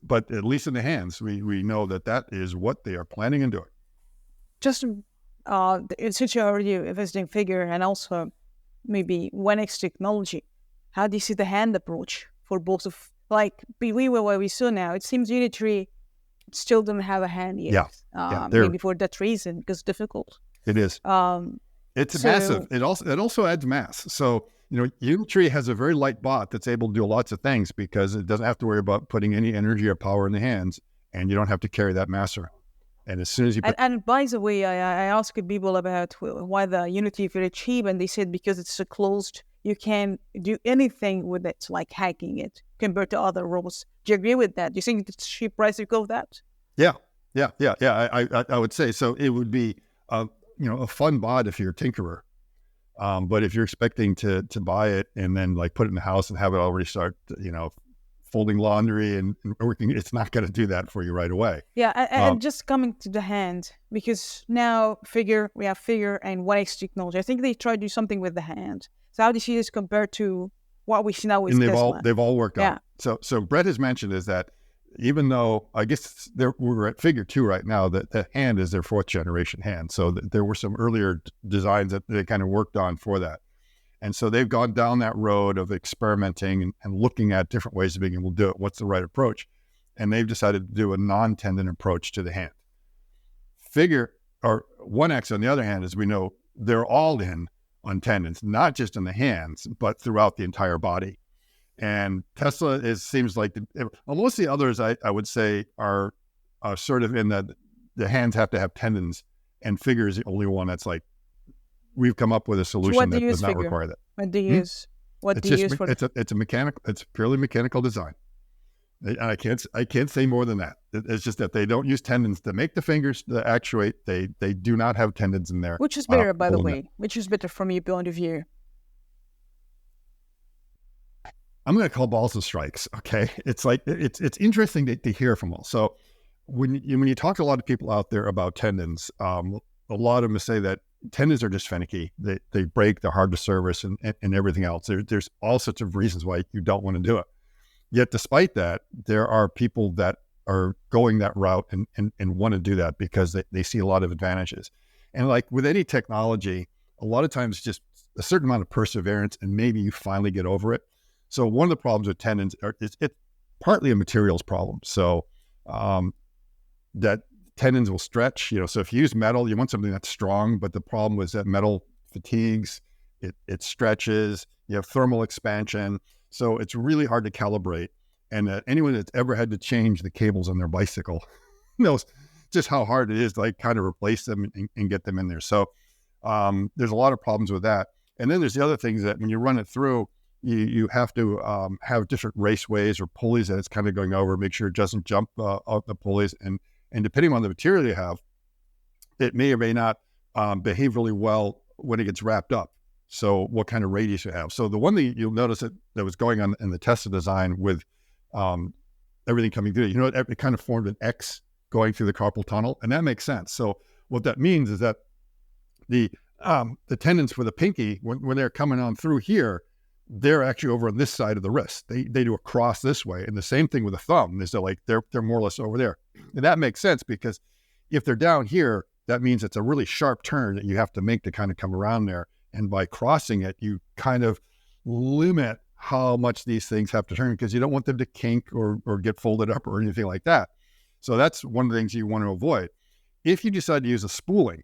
but at least in the hands, we know that is what they are planning on doing. Just since you're already a visiting figure, and also maybe 1X technology, how do you see the hand approach for both of, like where we saw now? It seems Unitary still don't have a hand yet. Yeah. Maybe for that reason, because it's difficult. It is. It's massive. It also adds mass. So, Unitree has a very light bot that's able to do lots of things because it doesn't have to worry about putting any energy or power in the hands, and you don't have to carry that mass around. And as soon as you and by the way, I asked people about why the Unity is very cheap, and they said because it's so closed, you can't do anything with it, like hacking it, compared to other robots. Do you agree with that? Do you think it's cheap price because of that? Yeah. I would say so. It would be a fun bot if you're a tinkerer, but if you're expecting to buy it and then like put it in the house and have it already start, folding laundry and working, it's not going to do that for you right away. Yeah, and just coming to the hand, because now we have figure and 1X technology. I think they try to do something with the hand. So how do you see this compared to what we see now with Tesla? They've all worked out. So Brett has mentioned is that even though I guess we're at figure 2 right now, that the hand is their 4th generation hand. So there were some earlier designs that they kind of worked on for that. And so they've gone down that road of experimenting and looking at different ways of being able to do it. What's the right approach? And they've decided to do a non-tendon approach to the hand. Figure, or 1X on the other hand, as we know, they're all in on tendons, not just in the hands, but throughout the entire body. And Tesla seems like, most of the others I would say are sort of in that the hands have to have tendons, and Figure is the only one that's like, we've come up with a solution that does not require that. What do you use? It's purely mechanical design. And I can't say more than that. It's just that they don't use tendons to make the fingers to actuate. They do not have tendons in there. Which is better, by the way? Which is better from your point of view? I'm going to call balls and strikes. Okay, it's like it's interesting to hear from all. So when you talk to a lot of people out there about tendons, a lot of them say that tendons are just finicky. They break, they're hard to service, and everything else. There's all sorts of reasons why you don't want to do it. Yet despite that, there are people that are going that route and want to do that because they see a lot of advantages. And like with any technology, a lot of times just a certain amount of perseverance and maybe you finally get over it. So one of the problems with tendons it's partly a materials problem. So that tendons will stretch, so if you use metal, you want something that's strong, but the problem was that metal fatigues, it stretches, you have thermal expansion. So it's really hard to calibrate. And anyone that's ever had to change the cables on their bicycle knows just how hard it is to like kind of replace them and get them in there. So there's a lot of problems with that. And then there's the other things that when you run it through, you have to have different raceways or pulleys that it's kind of going over, make sure it doesn't jump out the pulleys. And depending on the material you have, it may or may not behave really well when it gets wrapped up. So what kind of radius you have. So the one thing you'll notice that was going on in the Tesla design with everything coming through, it kind of formed an X going through the carpal tunnel, and that makes sense. So what that means is that the tendons for the pinky, when they're coming on through here, they're actually over on this side of the wrist. They do a cross this way, and the same thing with the thumb is they're more or less over there. And that makes sense because if they're down here, that means it's a really sharp turn that you have to make to kind of come around there. And by crossing it, you kind of limit how much these things have to turn because you don't want them to kink or get folded up or anything like that. So that's one of the things you want to avoid. If you decide to use a spooling,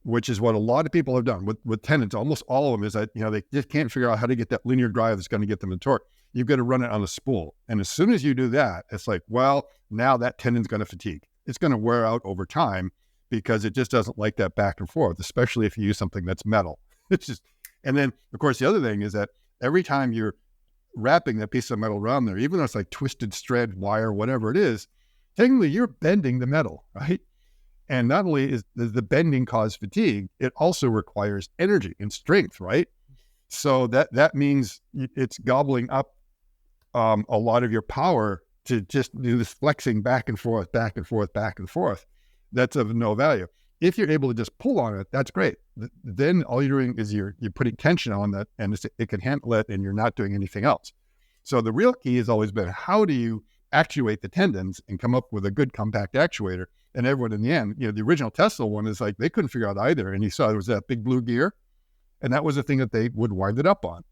which is what a lot of people have done with tendons, almost all of them is that, they just can't figure out how to get that linear drive that's going to get them in torque. You've got to run it on a spool. And as soon as you do that, it's like, well, now that tendon's going to fatigue. It's going to wear out over time because it just doesn't like that back and forth, especially if you use something that's metal. It's just, and then of course, the other thing is that every time you're wrapping that piece of metal around there, even though it's like twisted thread, wire, whatever it is, technically you're bending the metal, right? And not only is the bending cause fatigue, it also requires energy and strength, right? So that means it's gobbling up a lot of your power to just do this flexing back and forth, back and forth, back and forth. That's of no value. If you're able to just pull on it, that's great. Then all you're doing is you're putting tension on that, and it can handle it, and you're not doing anything else. So the real key has always been, how do you actuate the tendons and come up with a good compact actuator? And everyone in the end, the original Tesla one is like, they couldn't figure out either. And you saw there was that big blue gear, and that was the thing that they would wind it up on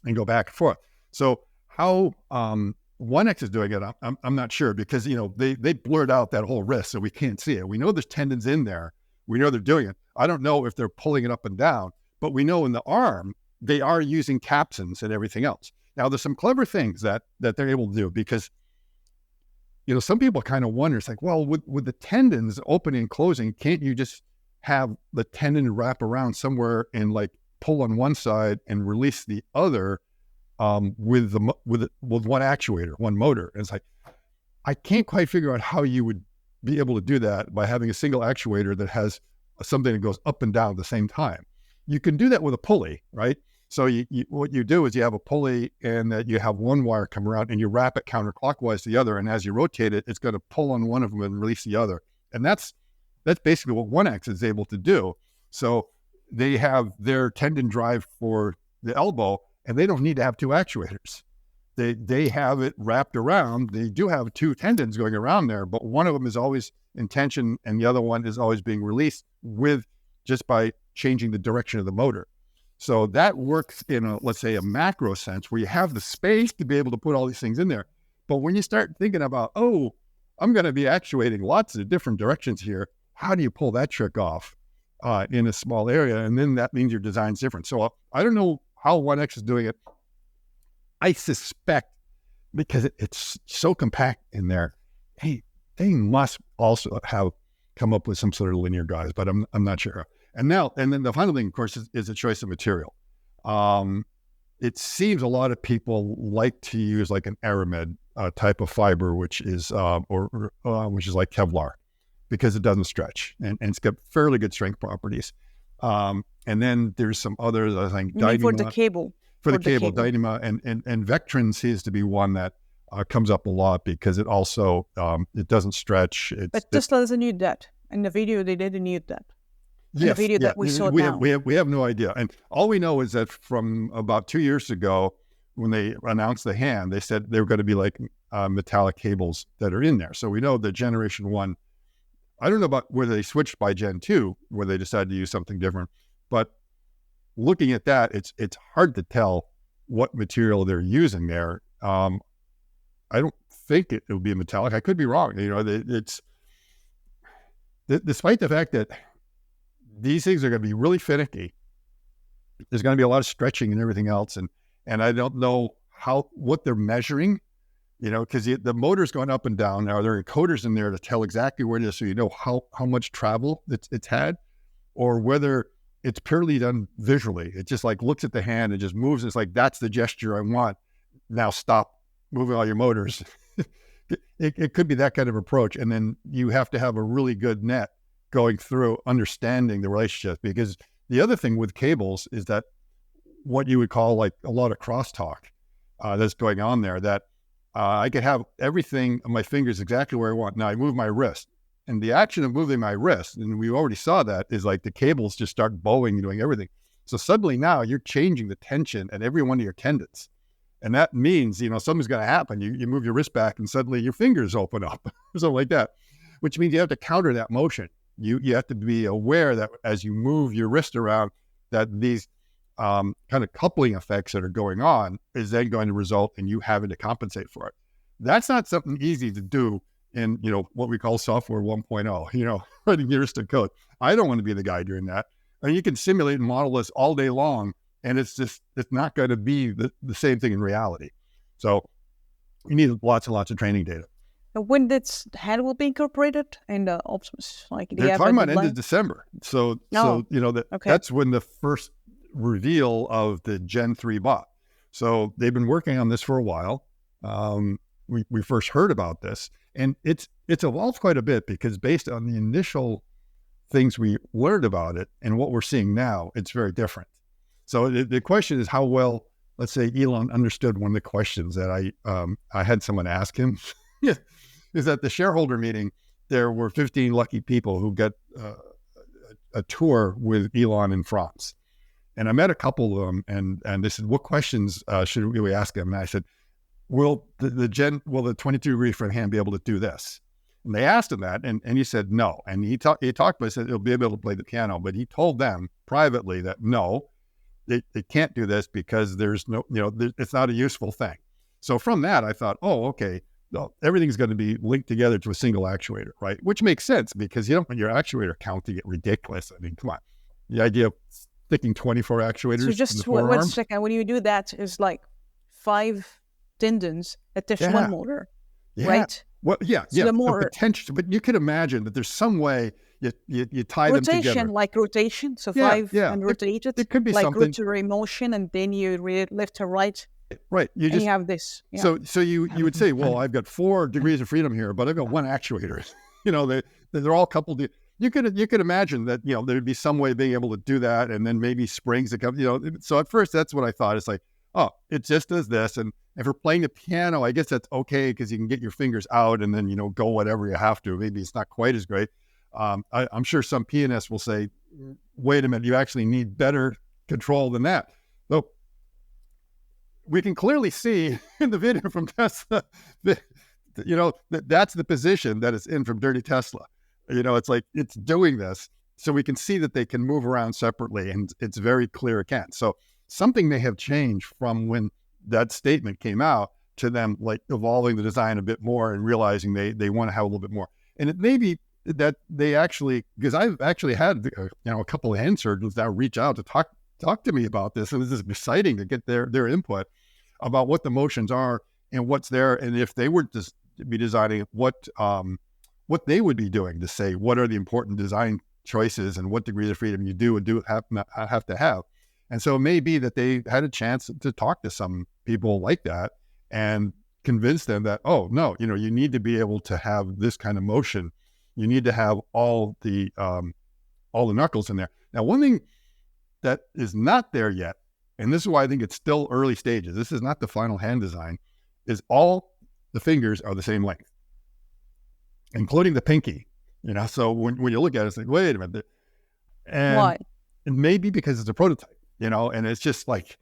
and go back and forth. So how 1X is doing it, I'm not sure, because they blurred out that whole wrist, so we can't see it. We know there's tendons in there. We know they're doing it. I don't know if they're pulling it up and down, but we know in the arm they are using capsins and everything else. Now there's some clever things that they're able to do, because some people kind of wonder, it's like, well, with the tendons opening and closing, can't you just have the tendon wrap around somewhere and like pull on one side and release the other with one actuator, one motor? And it's like, I can't quite figure out how you would be able to do that by having a single actuator that has something that goes up and down at the same time. You can do that with a pulley, right? So what you do is you have a pulley, and that you have one wire come around and you wrap it counterclockwise to the other. And as you rotate it, it's going to pull on one of them and release the other. And that's basically what 1X is able to do. So they have their tendon drive for the elbow, and they don't need to have two actuators. They have it wrapped around. They do have two tendons going around there, but one of them is always in tension and the other one is always being released just by changing the direction of the motor. So that works in let's say a macro sense, where you have the space to be able to put all these things in there. But when you start thinking about, I'm going to be actuating lots of different directions here, how do you pull that trick off in a small area? And then that means your design's different. So I don't know how 1X is doing it. I suspect, because it's so compact in there, hey, they must also have come up with some sort of linear guides, but I'm not sure. And then the final thing, of course, is the choice of material. It seems a lot of people like to use like an aramid type of fiber, which is which is like Kevlar, because it doesn't stretch and it's got fairly good strength properties. And then there's some others, I think. For the cable. For the cable, Dyneema and Vectrin seems to be one that comes up a lot, because it also it doesn't stretch. But Tesla doesn't need that. In the video, they didn't need that. The video that we saw now. We have no idea. And all we know is that from about 2 years ago, when they announced the hand, they said they were going to be like metallic cables that are in there. So we know the generation 1, I don't know about whether they switched by Gen 2, where they decided to use something different, but looking at that, it's hard to tell what material they're using there. I don't think it will be metallic. I could be wrong. It's despite the fact that these things are going to be really finicky. There's going to be a lot of stretching and everything else. And I don't know what they're measuring, because the motor's going up and down. Now, there are encoders in there to tell exactly where it is, so you know how much travel it's had, or whether it's purely done visually. It just like looks at the hand and just moves. It's like, that's the gesture I want. Now stop moving all your motors. It could be that kind of approach. And then you have to have a really good net going through understanding the relationship, because the other thing with cables is that what you would call like a lot of crosstalk that's going on there, that I could have everything on my fingers exactly where I want. Now I move my wrist, and the action of moving my wrist, and we already saw that, is like the cables just start bowing and doing everything. So suddenly now you're changing the tension at every one of your tendons. And that means, something's going to happen. You move your wrist back and suddenly your fingers open up, something like that, which means you have to counter that motion. You have to be aware that as you move your wrist around, that these kind of coupling effects that are going on is then going to result in you having to compensate for it. That's not something easy to do in, what we call software 1.0, writing heuristic code. I don't want to be the guy doing that. And you can simulate and model this all day long, and it's not going to be the same thing in reality. So you need lots and lots of training data. When this hand will be incorporated in the Optimus? They're talking about end of December. So that's when the first reveal of the Gen 3 bot. So they've been working on this for a while. We first heard about this, and it's evolved quite a bit, because based on the initial things we learned about it and what we're seeing now, it's very different. So the question is how well, let's say, Elon understood one of the questions that I had someone ask him. Is at the shareholder meeting, there were 15 lucky people who got a tour with Elon in France. And I met a couple of them, and they said, what questions should we ask him? And I said, will the 22-degree front hand be able to do this? And they asked him that, and he said no. And he talked about it, said it'll be able to play the piano, but he told them privately that no, they can't do this, because there's no, it's not a useful thing. So from that, I thought, oh, okay, well, everything's going to be linked together to a single actuator, right? Which makes sense because you don't want your actuator count to get ridiculous. I mean, come on. The idea of sticking 24 actuators So in the just one forearm. second. When you do that, it's like 5 tendons attach Yeah. one motor, Yeah. right? Well, yeah, So the more potential, but you could imagine that there's some way you tie them together. rotation, like rotation. So Yeah, 5 yeah. and rotate it. It could be like something. rotary motion, and then you left to right, Right. You and just you have this. Yeah. so you would say, well, I've got 4 degrees of freedom here, but I've got 1 actuator. You know, they're all coupled. You could imagine that, you know, there'd be some way of being able to do that, and then maybe springs that come, you know. So at first, that's what I thought. It's like, oh, it just does this, and if you're playing the piano, I guess that's okay because you can get your fingers out and then, you know, go whatever you have to. Maybe it's not quite as great. I'm sure some pianists will say, wait a minute, you actually need better control than that. Though we can clearly see in the video from Tesla that, you know, that's the position that it's in from Dirty Tesla. You know, it's like it's doing this. So we can see that they can move around separately, and it's very clear it can. So something may have changed from when that statement came out to them, like evolving the design a bit more and realizing they want to have a little bit more. And it may be that they actually, because I've actually had, you know, a couple of hand surgeons now reach out to talk to me about this. And this is exciting to get their input about what the motions are and what's there. And if they were to be designing what they would be doing to say, what are the important design choices and what degrees of freedom you do and have to have. And so it may be that they had a chance to talk to some people like that and convince them that, oh, no, you know, you need to be able to have this kind of motion. You need to have all the knuckles in there. Now, one thing that is not there yet, and this is why I think it's still early stages, this is not the final hand design, is all the fingers are the same length, including the pinky. You know, so when you look at it, it's like, wait a minute. And why? it may be because it's a prototype, you know, and it's just like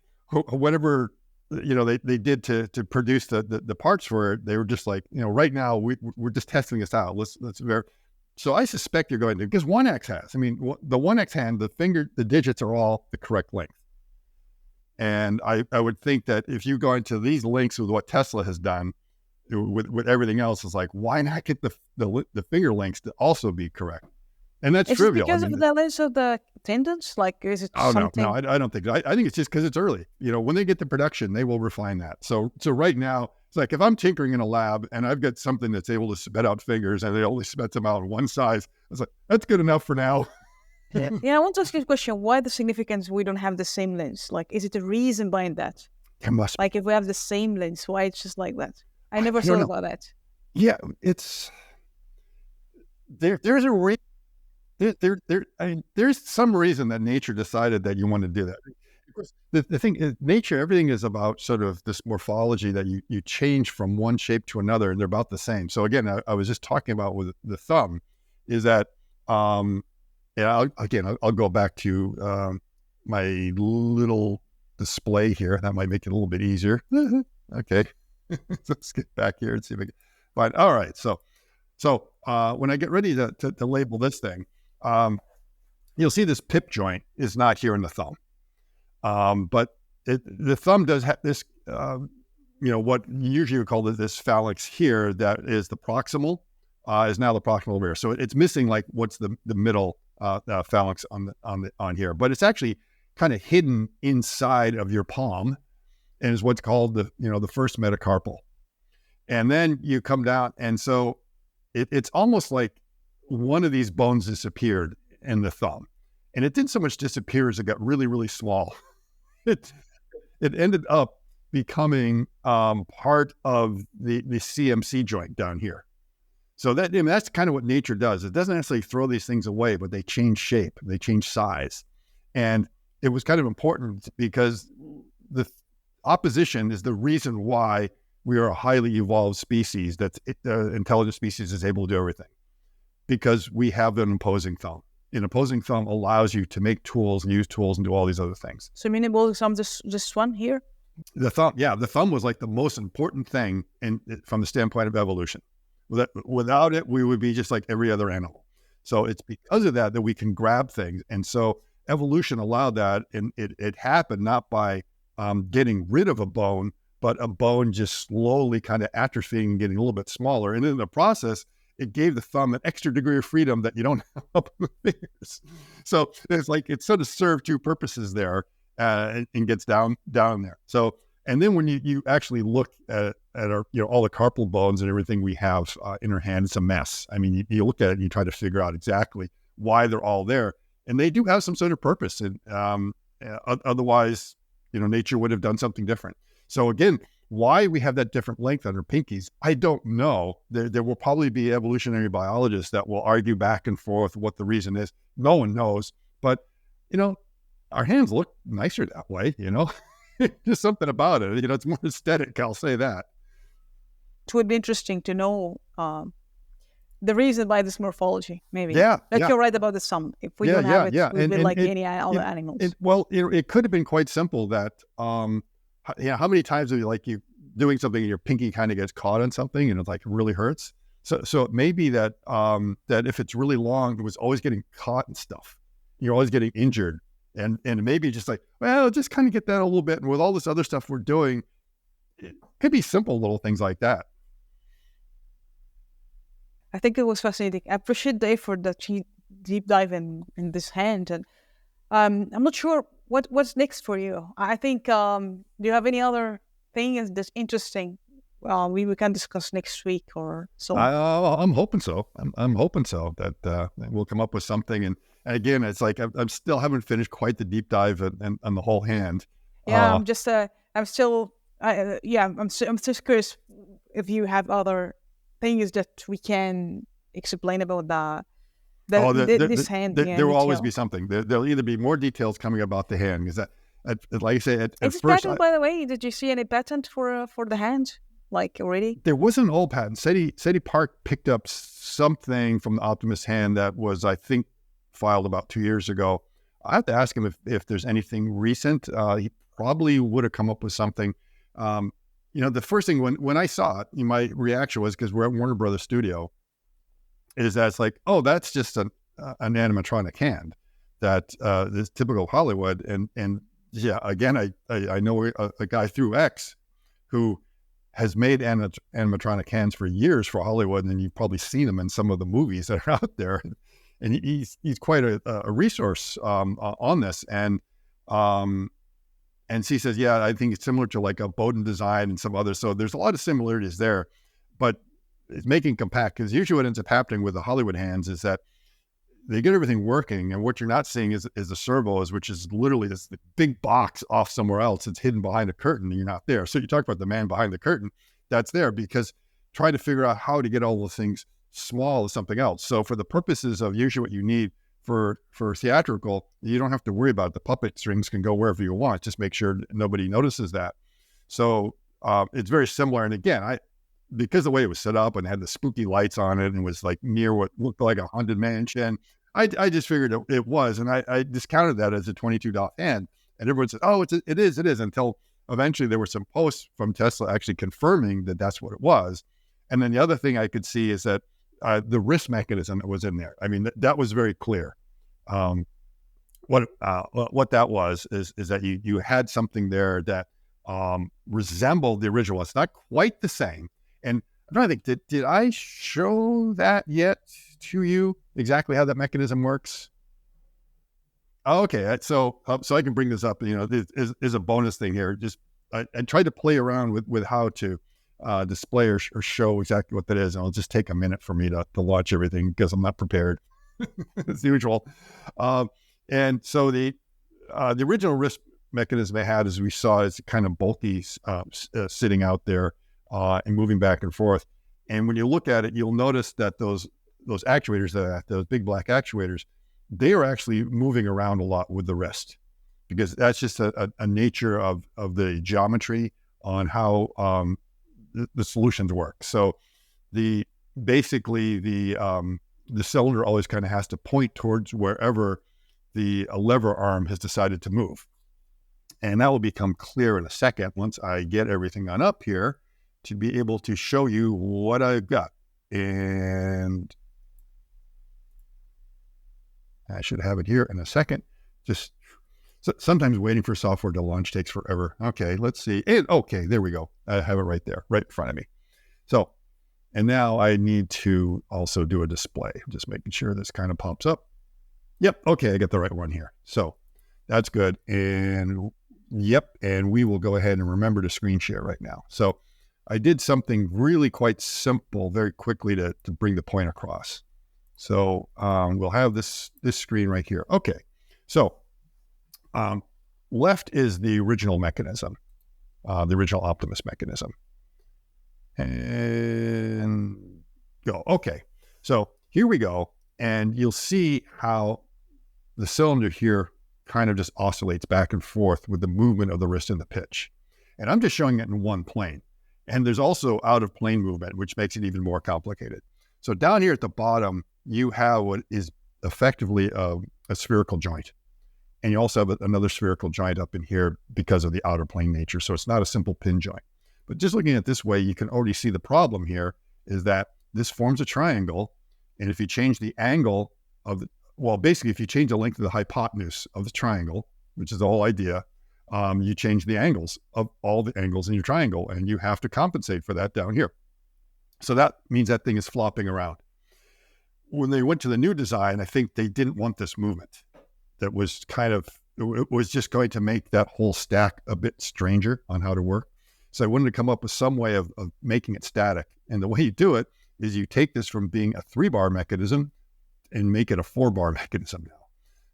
whatever, you know, they did to produce the parts for it. They were just like, you know, right now we're just testing this out. Let's verify. So I suspect you're going to, because 1X has, I mean, the 1X hand, the digits are all the correct length. And I would think that if you go into these links with what Tesla has done, with everything else, is like, why not get the finger lengths to also be correct? And that's trivial. Is it because of the length of the tendons? Like, is it something? No, I don't think. I think it's just because it's early. You know, when they get to production, they will refine that. So right now, it's like if I'm tinkering in a lab and I've got something that's able to spit out fingers and it only spits them out in one size, it's like, that's good enough for now. Yeah, I want to ask you a question. Why the significance we don't have the same lens? Like, is it a reason behind that? There must be. Like, if we have the same lens, why it's just like that? I never thought about that. Yeah, it's there's a reason. I mean, there's some reason that nature decided that you want to do that. Of course, the thing is, nature, everything is about sort of this morphology that you change from one shape to another, and they're about the same. So again, I was just talking about with the thumb, is that, yeah, I'll go back to my little display here. That might make it a little bit easier. Okay, let's get back here and see if we can find. All right, so when I get ready to label this thing, you'll see this pip joint is not here in the thumb. But the thumb does have this, you know, what usually we call this phalanx here, that is the proximal, is now the proximal rear. So it's missing like what's the middle phalanx on here, but it's actually kind of hidden inside of your palm, and is what's called the first metacarpal. And then you come down, and so it's almost like one of these bones disappeared in the thumb, and it didn't so much disappear as it got really, really small. It ended up becoming part of the CMC joint down here. So that's kind of what nature does. It doesn't necessarily throw these things away, but they change shape, they change size. And it was kind of important because the opposition is the reason why we are a highly evolved species, that's intelligent species, is able to do everything, because we have an opposing thumb. An opposing thumb allows you to make tools and use tools and do all these other things. So meaning opposing thumb, this one here? The thumb was like the most important thing from the standpoint of evolution. Without it, we would be just like every other animal. So it's because of that we can grab things. And so evolution allowed that, and it happened not by getting rid of a bone, but a bone just slowly kind of atrophying and getting a little bit smaller. And in the process, it gave the thumb an extra degree of freedom that you don't have up in the fingers. So it's like it sort of served two purposes there, and gets down there. So, and then when you actually look at our, all the carpal bones and everything we have in our hand, it's a mess. I mean, you look at it and you try to figure out exactly why they're all there, and they do have some sort of purpose. And otherwise, nature would have done something different. So again, why we have that different length on our pinkies, I don't know. There will probably be evolutionary biologists that will argue back and forth what the reason is. No one knows, but our hands look nicer that way. Just something about it. It's more aesthetic. I'll say that. It would be interesting to know the reason by this morphology, maybe. Yeah. You're right about the sum. If we don't have it, we'd be like any other animals. It could have been quite simple that, how many times are you doing something and your pinky kind of gets caught on something and it really hurts? So it may be that that if it's really long, it was always getting caught and stuff. You're always getting injured. And maybe just just kind of get that a little bit. And with all this other stuff we're doing, it could be simple little things like that. I think it was fascinating. I appreciate the effort that she deep dive in this hand. And I'm not sure what's next for you. I think, do you have any other thing that's interesting? We can discuss next week or so. I'm hoping so. I'm hoping so that we'll come up with something. And again, it's like I'm still haven't finished quite the deep dive on the whole hand. Yeah, I'm still curious if you have other things that we can explain about this hand. There will always be something. There'll either be more details coming about the hand, because like I say, at is it first, patent, by the way? Did you see any patent for the hand? Already? There was an old patent. Sadie Park picked up something from the Optimus hand that was, I think, filed about 2 years ago. I have to ask him if there's anything recent. He probably would have come up with something. The first thing when I saw it, my reaction was, because we're at Warner Brothers Studio, is that it's like, oh, that's just an animatronic hand that is typical of Hollywood. And yeah, again, I know a guy through X who has made animatronic hands for years for Hollywood, and you've probably seen him in some of the movies that are out there. And he's quite a resource on this. And she says, yeah, I think it's similar to like a Bowden design and some others. So there's a lot of similarities there, but it's making compact, because usually what ends up happening with the Hollywood hands is that they get everything working, and what you're not seeing is the servos, which is literally this big box off somewhere else. It's hidden behind a curtain, and you're not there. So you talk about the man behind the curtain, that's there, because trying to figure out how to get all the things small is something else. So for the purposes of usually what you need for theatrical, you don't have to worry about it. The puppet strings can go wherever you want. Just make sure nobody notices that. So it's very similar. And again, because the way it was set up and had the spooky lights on it and was like near what looked like a haunted mansion, I just figured it was. And I discounted that as a 22 dot hand. And everyone said, oh, it is, until eventually there were some posts from Tesla actually confirming that that's what it was. And then the other thing I could see is that the wrist mechanism that was in there. I mean, that was very clear. What that was is that you had something there that resembled the original. It's not quite the same. And I'm trying to think, did I show that yet to you, exactly how that mechanism works? Okay, so I can bring this up. Is a bonus thing here. Just I tried to play around with how to display or show exactly what that is, and it'll just take a minute for me to launch everything, because I'm not prepared as usual. And so the original wrist mechanism they had, as we saw, is kind of bulky, sitting out there and moving back and forth. And when you look at it, you'll notice that those actuators, those big black actuators, they are actually moving around a lot with the wrist, because that's just a nature of the geometry on how the solutions work. So basically the cylinder always kind of has to point towards wherever the lever arm has decided to move. And that will become clear in a second once I get everything on up here to be able to show you what I've got. And I should have it here in a second. So sometimes waiting for software to launch takes forever. Okay, let's see. And okay, there we go. I have it right there, right in front of me. So, and now I need to also do a display, just making sure this kind of pops up. Yep, okay, I got the right one here. So that's good. And yep, and we will go ahead and remember to screen share right now. So I did something really quite simple very quickly to bring the point across. So we'll have this screen right here. Okay, so left is the original mechanism, the original Optimus mechanism. And go. Okay, so here we go. And you'll see how the cylinder here kind of just oscillates back and forth with the movement of the wrist and the pitch. And I'm just showing it in one plane. And there's also out of plane movement, which makes it even more complicated. So down here at the bottom, you have what is effectively a spherical joint. And you also have another spherical joint up in here because of the outer plane nature. So it's not a simple pin joint. But just looking at it this way, you can already see the problem here is that this forms a triangle. And if you change the angle of the, well, basically, if you change the length of the hypotenuse of the triangle, which is the whole idea, you change the angles of all the angles in your triangle, and you have to compensate for that down here. So that means that thing is flopping around. When they went to the new design, I think they didn't want this movement. That was kind of, it was just going to make that whole stack a bit stranger on how to work. So I wanted to come up with some way of making it static. And the way you do it is you take this from being a 3-bar mechanism and make it a 4-bar mechanism now.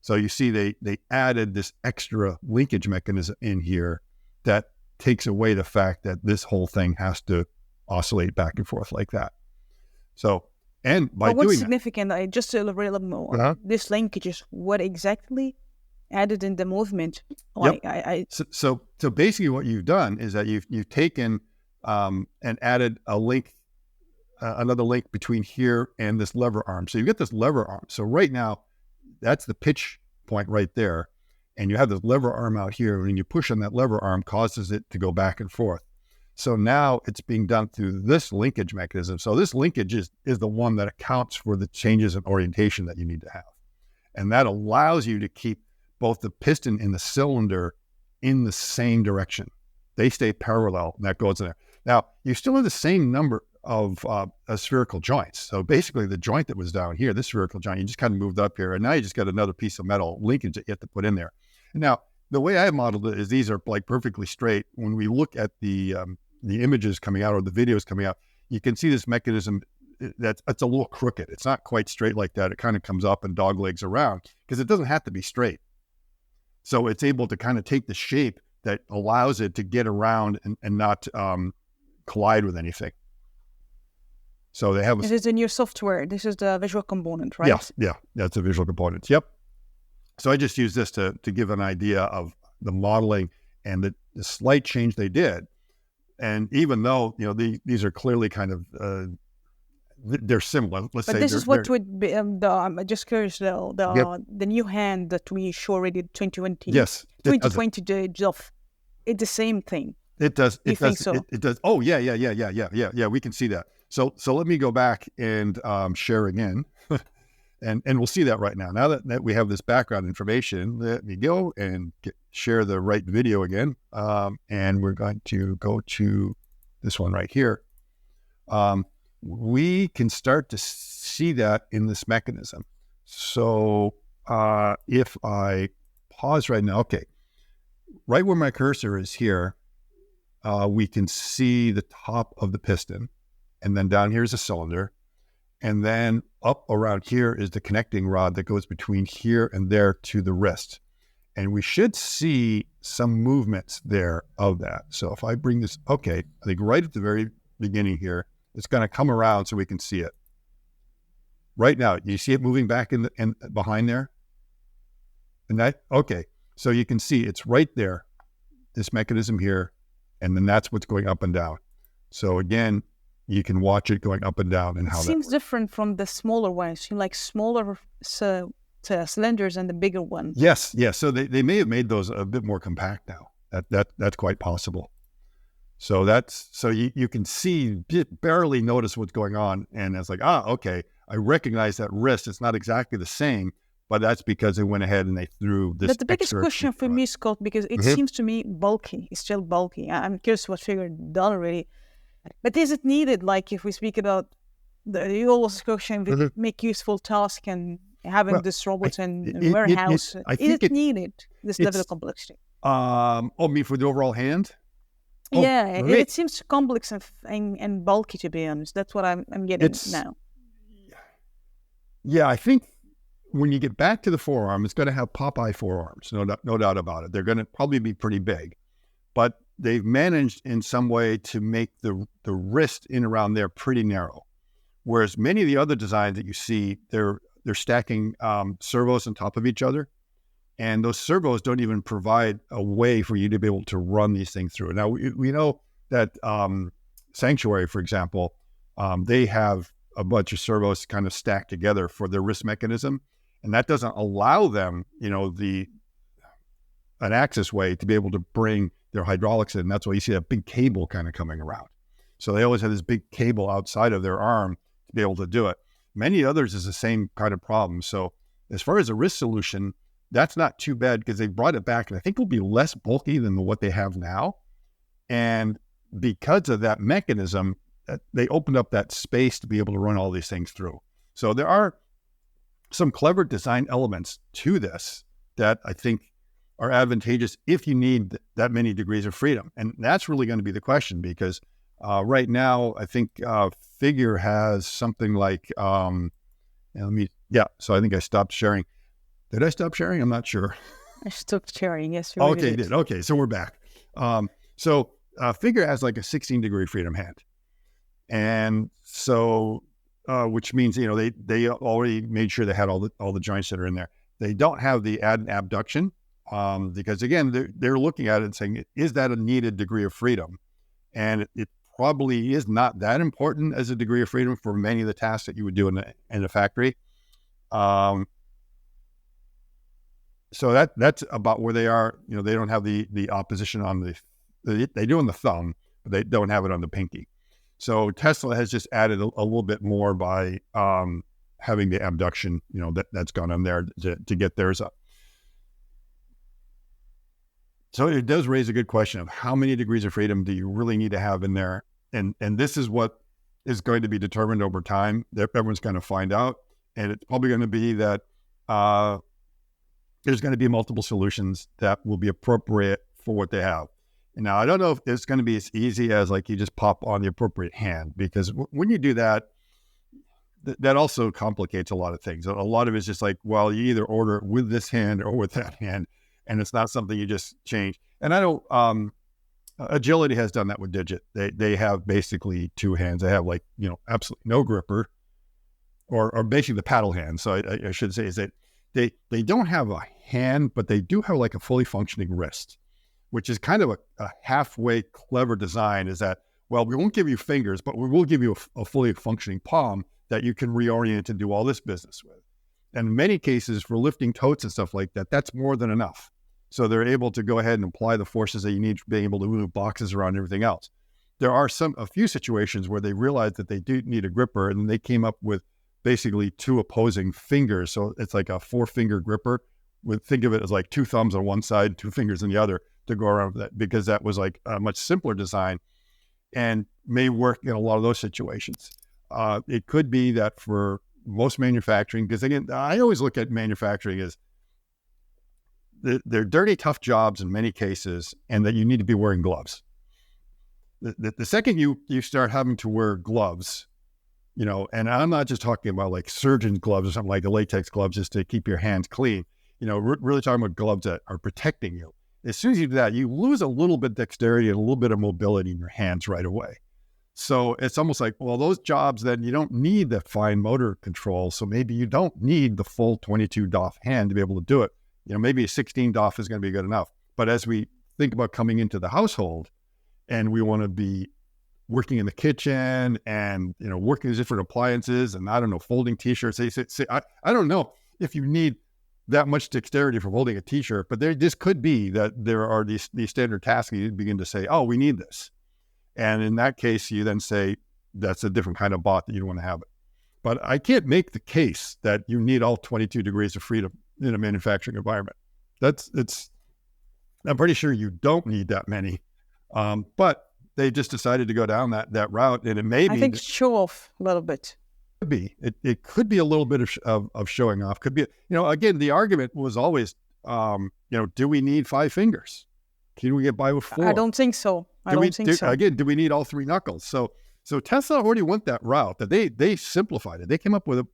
So you see they added this extra linkage mechanism in here that takes away the fact that this whole thing has to oscillate back and forth like that. So, and by what's doing significant, just to elaborate a little more, this linkage is what exactly added in the movement? Like, yep. So basically what you've done is that you've taken and added a link, another link between here and this lever arm. So you get this lever arm. So right now, that's the pitch point right there. And you have this lever arm out here. And when you push on that lever arm, causes it to go back and forth. So now it's being done through this linkage mechanism. So this linkage is the one that accounts for the changes in orientation that you need to have. And that allows you to keep both the piston and the cylinder in the same direction. They stay parallel, and that goes in there. Now, you still have the same number of spherical joints. So basically the joint that was down here, this spherical joint, you just kind of moved up here, and now you just got another piece of metal linkage that you have to put in there. And now, the way I modeled it is these are like perfectly straight. When we look at the images coming out or the videos coming out, you can see this mechanism it's a little crooked. It's not quite straight like that. It kind of comes up and dog legs around because it doesn't have to be straight. So it's able to kind of take the shape that allows it to get around and not collide with anything. So they have. This is in your software. This is the visual component, right? Yes, yeah, that's a visual component. Yep. So I just use this to give an idea of the modeling and the slight change they did. And even though these are clearly kind of they're similar. Let's say. But this is what would be. I'm just curious though. The new hand that we show already 2020. Yes, 2020 did off. It's the same thing. It does. You think so? It does. Oh yeah. We can see that. So let me go back and share again, and we'll see that right now. Now that we have this background information, let me go and share the right video again, and we're going to go to this one right here. We can start to see that in this mechanism. So if I pause right now, okay, right where my cursor is here, we can see the top of the piston. And then down here is a cylinder. And then up around here is the connecting rod that goes between here and there to the wrist. And we should see some movements there of that. So if I bring this, okay, I think right at the very beginning here, it's going to come around so we can see it. Right now, you see it moving back in behind there? And that, okay, so you can see it's right there, this mechanism here, and then that's what's going up and down. So again, you can watch it going up and down and how that seems different from the smaller ones. You like smaller cylinders and the bigger ones. Yes. So they may have made those a bit more compact now. That's quite possible. So you can see, barely notice what's going on, and it's like, okay, I recognize that wrist. It's not exactly the same, But that's because they went ahead and they threw this. But the biggest question for me, Scott, because it seems to me bulky. It's still bulky. I'm curious what Figure done already. But is it needed? Like if we speak about the always question, with make useful task and having this robot in warehouse, is it needed? This level of complexity. Me for the overall hand. It seems complex and bulky, to be honest. That's what I'm getting now. Yeah, I think when you get back to the forearm, it's going to have Popeye forearms, no doubt about it. They're going to probably be pretty big, but they've managed in some way to make the wrist in around there pretty narrow. Whereas many of the other designs that you see, they're stacking servos on top of each other. And those servos don't even provide a way for you to be able to run these things through. Now, we know that Sanctuary, for example, they have a bunch of servos kind of stacked together for their wrist mechanism. And that doesn't allow them, an axis way to be able to bring their hydraulics in. That's why you see that big cable kind of coming around. So they always have this big cable outside of their arm to be able to do it. Many others is the same kind of problem. So as far as a wrist solution, that's not too bad because they brought it back, and I think it'll be less bulky than what they have now. And because of that mechanism, they opened up that space to be able to run all these things through. So there are some clever design elements to this that I think are advantageous if you need that many degrees of freedom. And that's really going to be the question, because right now, I think Figure has something like, so I think I stopped sharing. Did I stop sharing? I'm not sure. I stopped sharing, yes. Okay, did. Okay, so we're back. Figure has like a 16-degree freedom hand. And so, which means, they already made sure they had all the joints that are in there. They don't have the add and abduction because, again, they're looking at it and saying, is that a needed degree of freedom? And it probably is not that important as a degree of freedom for many of the tasks that you would do in a factory. So that's about where they are. They don't have the opposition on they do on the thumb, but they don't have it on the pinky. So Tesla has just added a little bit more by having the abduction, that's gone on there to get theirs up. So it does raise a good question of how many degrees of freedom do you really need to have in there? And this is what is going to be determined over time. That everyone's going to find out. And it's probably going to be that there's going to be multiple solutions that will be appropriate for what they have. And now, I don't know if it's going to be as easy as like you just pop on the appropriate hand, because when you do that, that also complicates a lot of things. A lot of it's just like, well, you either order it with this hand or with that hand, and it's not something you just change. And I know Agility has done that with Digit. They have basically two hands. They have like, absolutely no gripper, or basically the paddle hand. So I should say is that they don't have a hand, but they do have like a fully functioning wrist, which is kind of a halfway clever design. Is that, well, we won't give you fingers, but we will give you a fully functioning palm that you can reorient and do all this business with. And in many cases, for lifting totes and stuff like that, that's more than enough. So they're able to go ahead and apply the forces that you need for being able to move boxes around and everything else. There are a few situations where they realized that they do need a gripper, and they came up with basically two opposing fingers. So it's like a 4-finger gripper. Think of it as like 2 thumbs on one side, 2 fingers on the other to go around with that, because that was like a much simpler design and may work in a lot of those situations. It could be that for most manufacturing, because again, I always look at manufacturing as they're dirty, tough jobs in many cases, and that you need to be wearing gloves. The second you start having to wear gloves, and I'm not just talking about like surgeon's gloves or something like the latex gloves just to keep your hands clean, really talking about gloves that are protecting you. As soon as you do that, you lose a little bit of dexterity and a little bit of mobility in your hands right away. So it's almost like, well, those jobs, then you don't need the fine motor control. So maybe you don't need the full 22 DOF hand to be able to do it. Maybe a 16 DOF is going to be good enough. But as we think about coming into the household and we want to be working in the kitchen and, working with different appliances and, I don't know, folding t-shirts, I don't know if you need that much dexterity for holding a t-shirt, but this could be that there are these standard tasks you begin to say, oh, we need this. And in that case, you then say, that's a different kind of bot that you want to have it. But I can't make the case that you need all 22 degrees of freedom in a manufacturing environment. I'm pretty sure you don't need that many, but they just decided to go down that route, and it may be. I think show off a little bit. It could be a little bit of showing off. Could be, again, the argument was always, do we need 5 fingers? Can we get by with 4? I don't think so. Again, do we need all 3 knuckles? So Tesla already went that route. That they simplified it. They came up with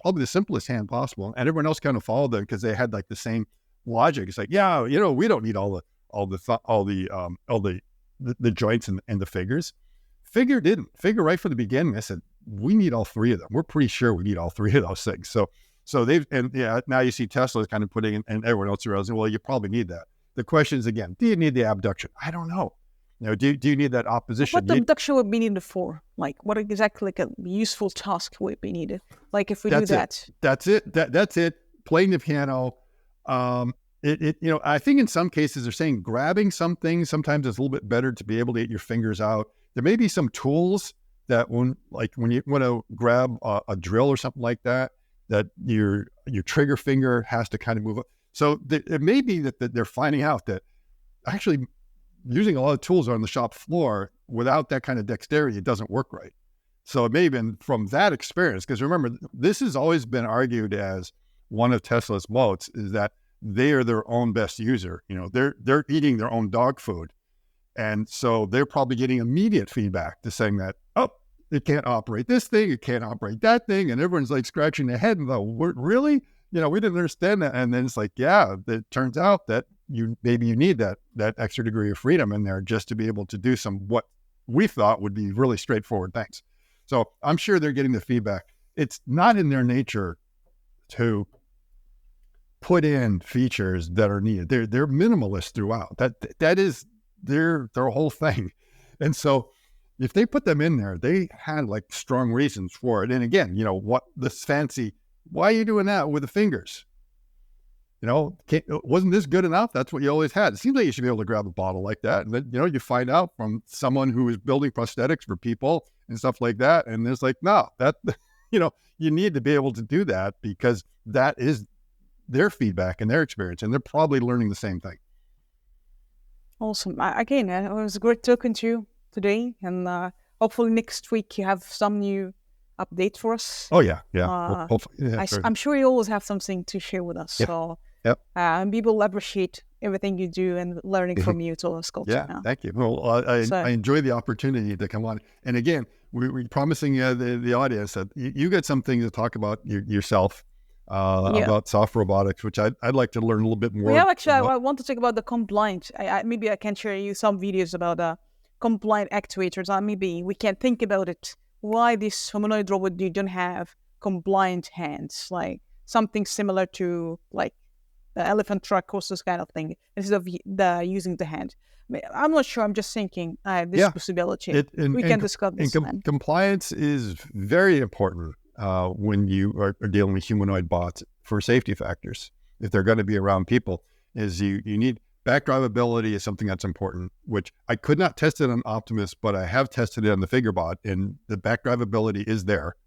probably the simplest hand possible, and everyone else kind of followed them because they had like the same logic. It's like, yeah, we don't need all the joints and the figures. Figure didn't. Figure right from the beginning, I said, we need all 3 of them. We're pretty sure we need all 3 of those things. So now you see Tesla is kind of putting in, and everyone else realizing, well, you probably need that. The question is, again, do you need the abduction? I don't know. Do you need that opposition? What the abduction would be needed for? Like, what exactly like a useful task would be needed? Like, if we do that. That's it. That's it. Playing the piano. I think in some cases they're saying grabbing some things, sometimes it's a little bit better to be able to get your fingers out. There may be some tools that when you want to grab a drill or something like that your trigger finger has to kind of move up. So it may be that they're finding out that actually using a lot of tools on the shop floor without that kind of dexterity, it doesn't work right. So it may have been from that experience, because remember, this has always been argued as one of Tesla's moats is that they are their own best user. They're eating their own dog food. And so they're probably getting immediate feedback to saying that, oh, it can't operate this thing, it can't operate that thing. And everyone's like scratching their head and go, really? We didn't understand that. And then it's like, yeah, it turns out that maybe you need that extra degree of freedom in there just to be able to do what we thought would be really straightforward things. So I'm sure they're getting the feedback. It's not in their nature to put in features that are needed. They're minimalist throughout. That is their whole thing. And so if they put them in there, they had like strong reasons for it. And again, what this fancy, why are you doing that with the fingers? Wasn't this good enough? That's what you always had. It seems like you should be able to grab a bottle like that. And then, you find out from someone who is building prosthetics for people and stuff like that. And it's like, no, you need to be able to do that because that is their feedback and their experience. And they're probably learning the same thing. Awesome. Again, it was great talking to you today. And hopefully next week you have some new update for us. Oh, yeah. Yeah. Hopefully. Yeah, I'm sure you always have something to share with us. Yeah. So yep. And people appreciate everything you do and learning from you. It's all sculpture. Yeah, now. Thank you. Well, I enjoy the opportunity to come on. And again, we're promising the audience that you get something to talk about yourself about soft robotics, which I'd like to learn a little bit more. Yeah, actually, I want to talk about the compliant. Maybe I can share you some videos about compliant actuators. Maybe we can think about it. Why this humanoid robot you don't have compliant hands, like something similar to like the elephant truck horses kind of thing, instead of using the hand. I'm not sure. I'm just thinking this possibility. We can discuss this. Compliance is very important when you are dealing with humanoid bots for safety factors. If they're going to be around people, is you need back drivability is something that's important, which I could not test it on Optimus, but I have tested it on the FigureBot, and the back drivability is there.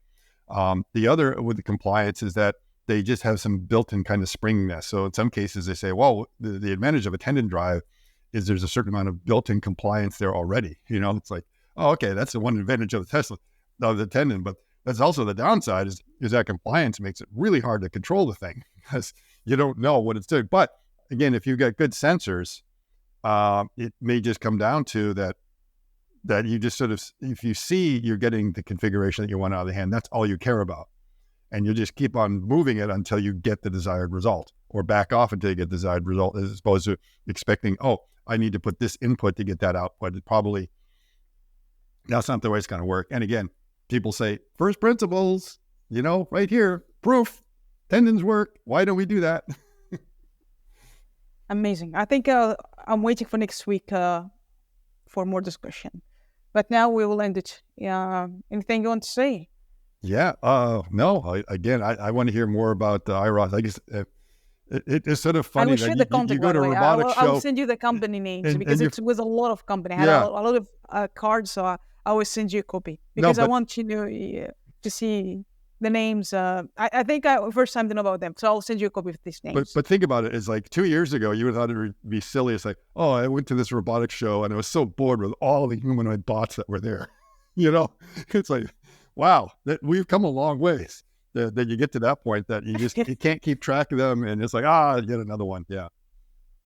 The other with the compliance is that they just have some built-in kind of springiness. So in some cases they say, well, the advantage of a tendon drive is there's a certain amount of built-in compliance there already. It's like, oh, okay, that's the one advantage of the tendon, but that's also the downside is that compliance makes it really hard to control the thing because you don't know what it's doing. But again, if you've got good sensors, it may just come down to that you just sort of, if you see you're getting the configuration that you want out of the hand, that's all you care about. And you just keep on moving it until you get the desired result, or back off until you get the desired result, as opposed to expecting, oh, I need to put this input to get that output. That's not the way it's going to work. And again, people say, first principles, right here, proof, tendons work. Why don't we do that? Amazing. I think I'm waiting for next week for more discussion. But now we will end it. Anything you want to say? Yeah. No. I want to hear more about the IROS. I guess it's sort of funny. I will share the contact. You go to a robotic show. I will send you the company names because it's with a lot of company. I had a lot of cards, so I will send you a copy because I want you to see the names. I think I first time to know about them, so I'll send you a copy of these names. But think about it. It's like 2 years ago, you would have thought it would be silly. It's like, oh, I went to this robotic show and I was so bored with all the humanoid bots that were there. It's like, wow, that we've come a long ways. That you get to that point that you can't keep track of them, and it's like, yet another one. Yeah.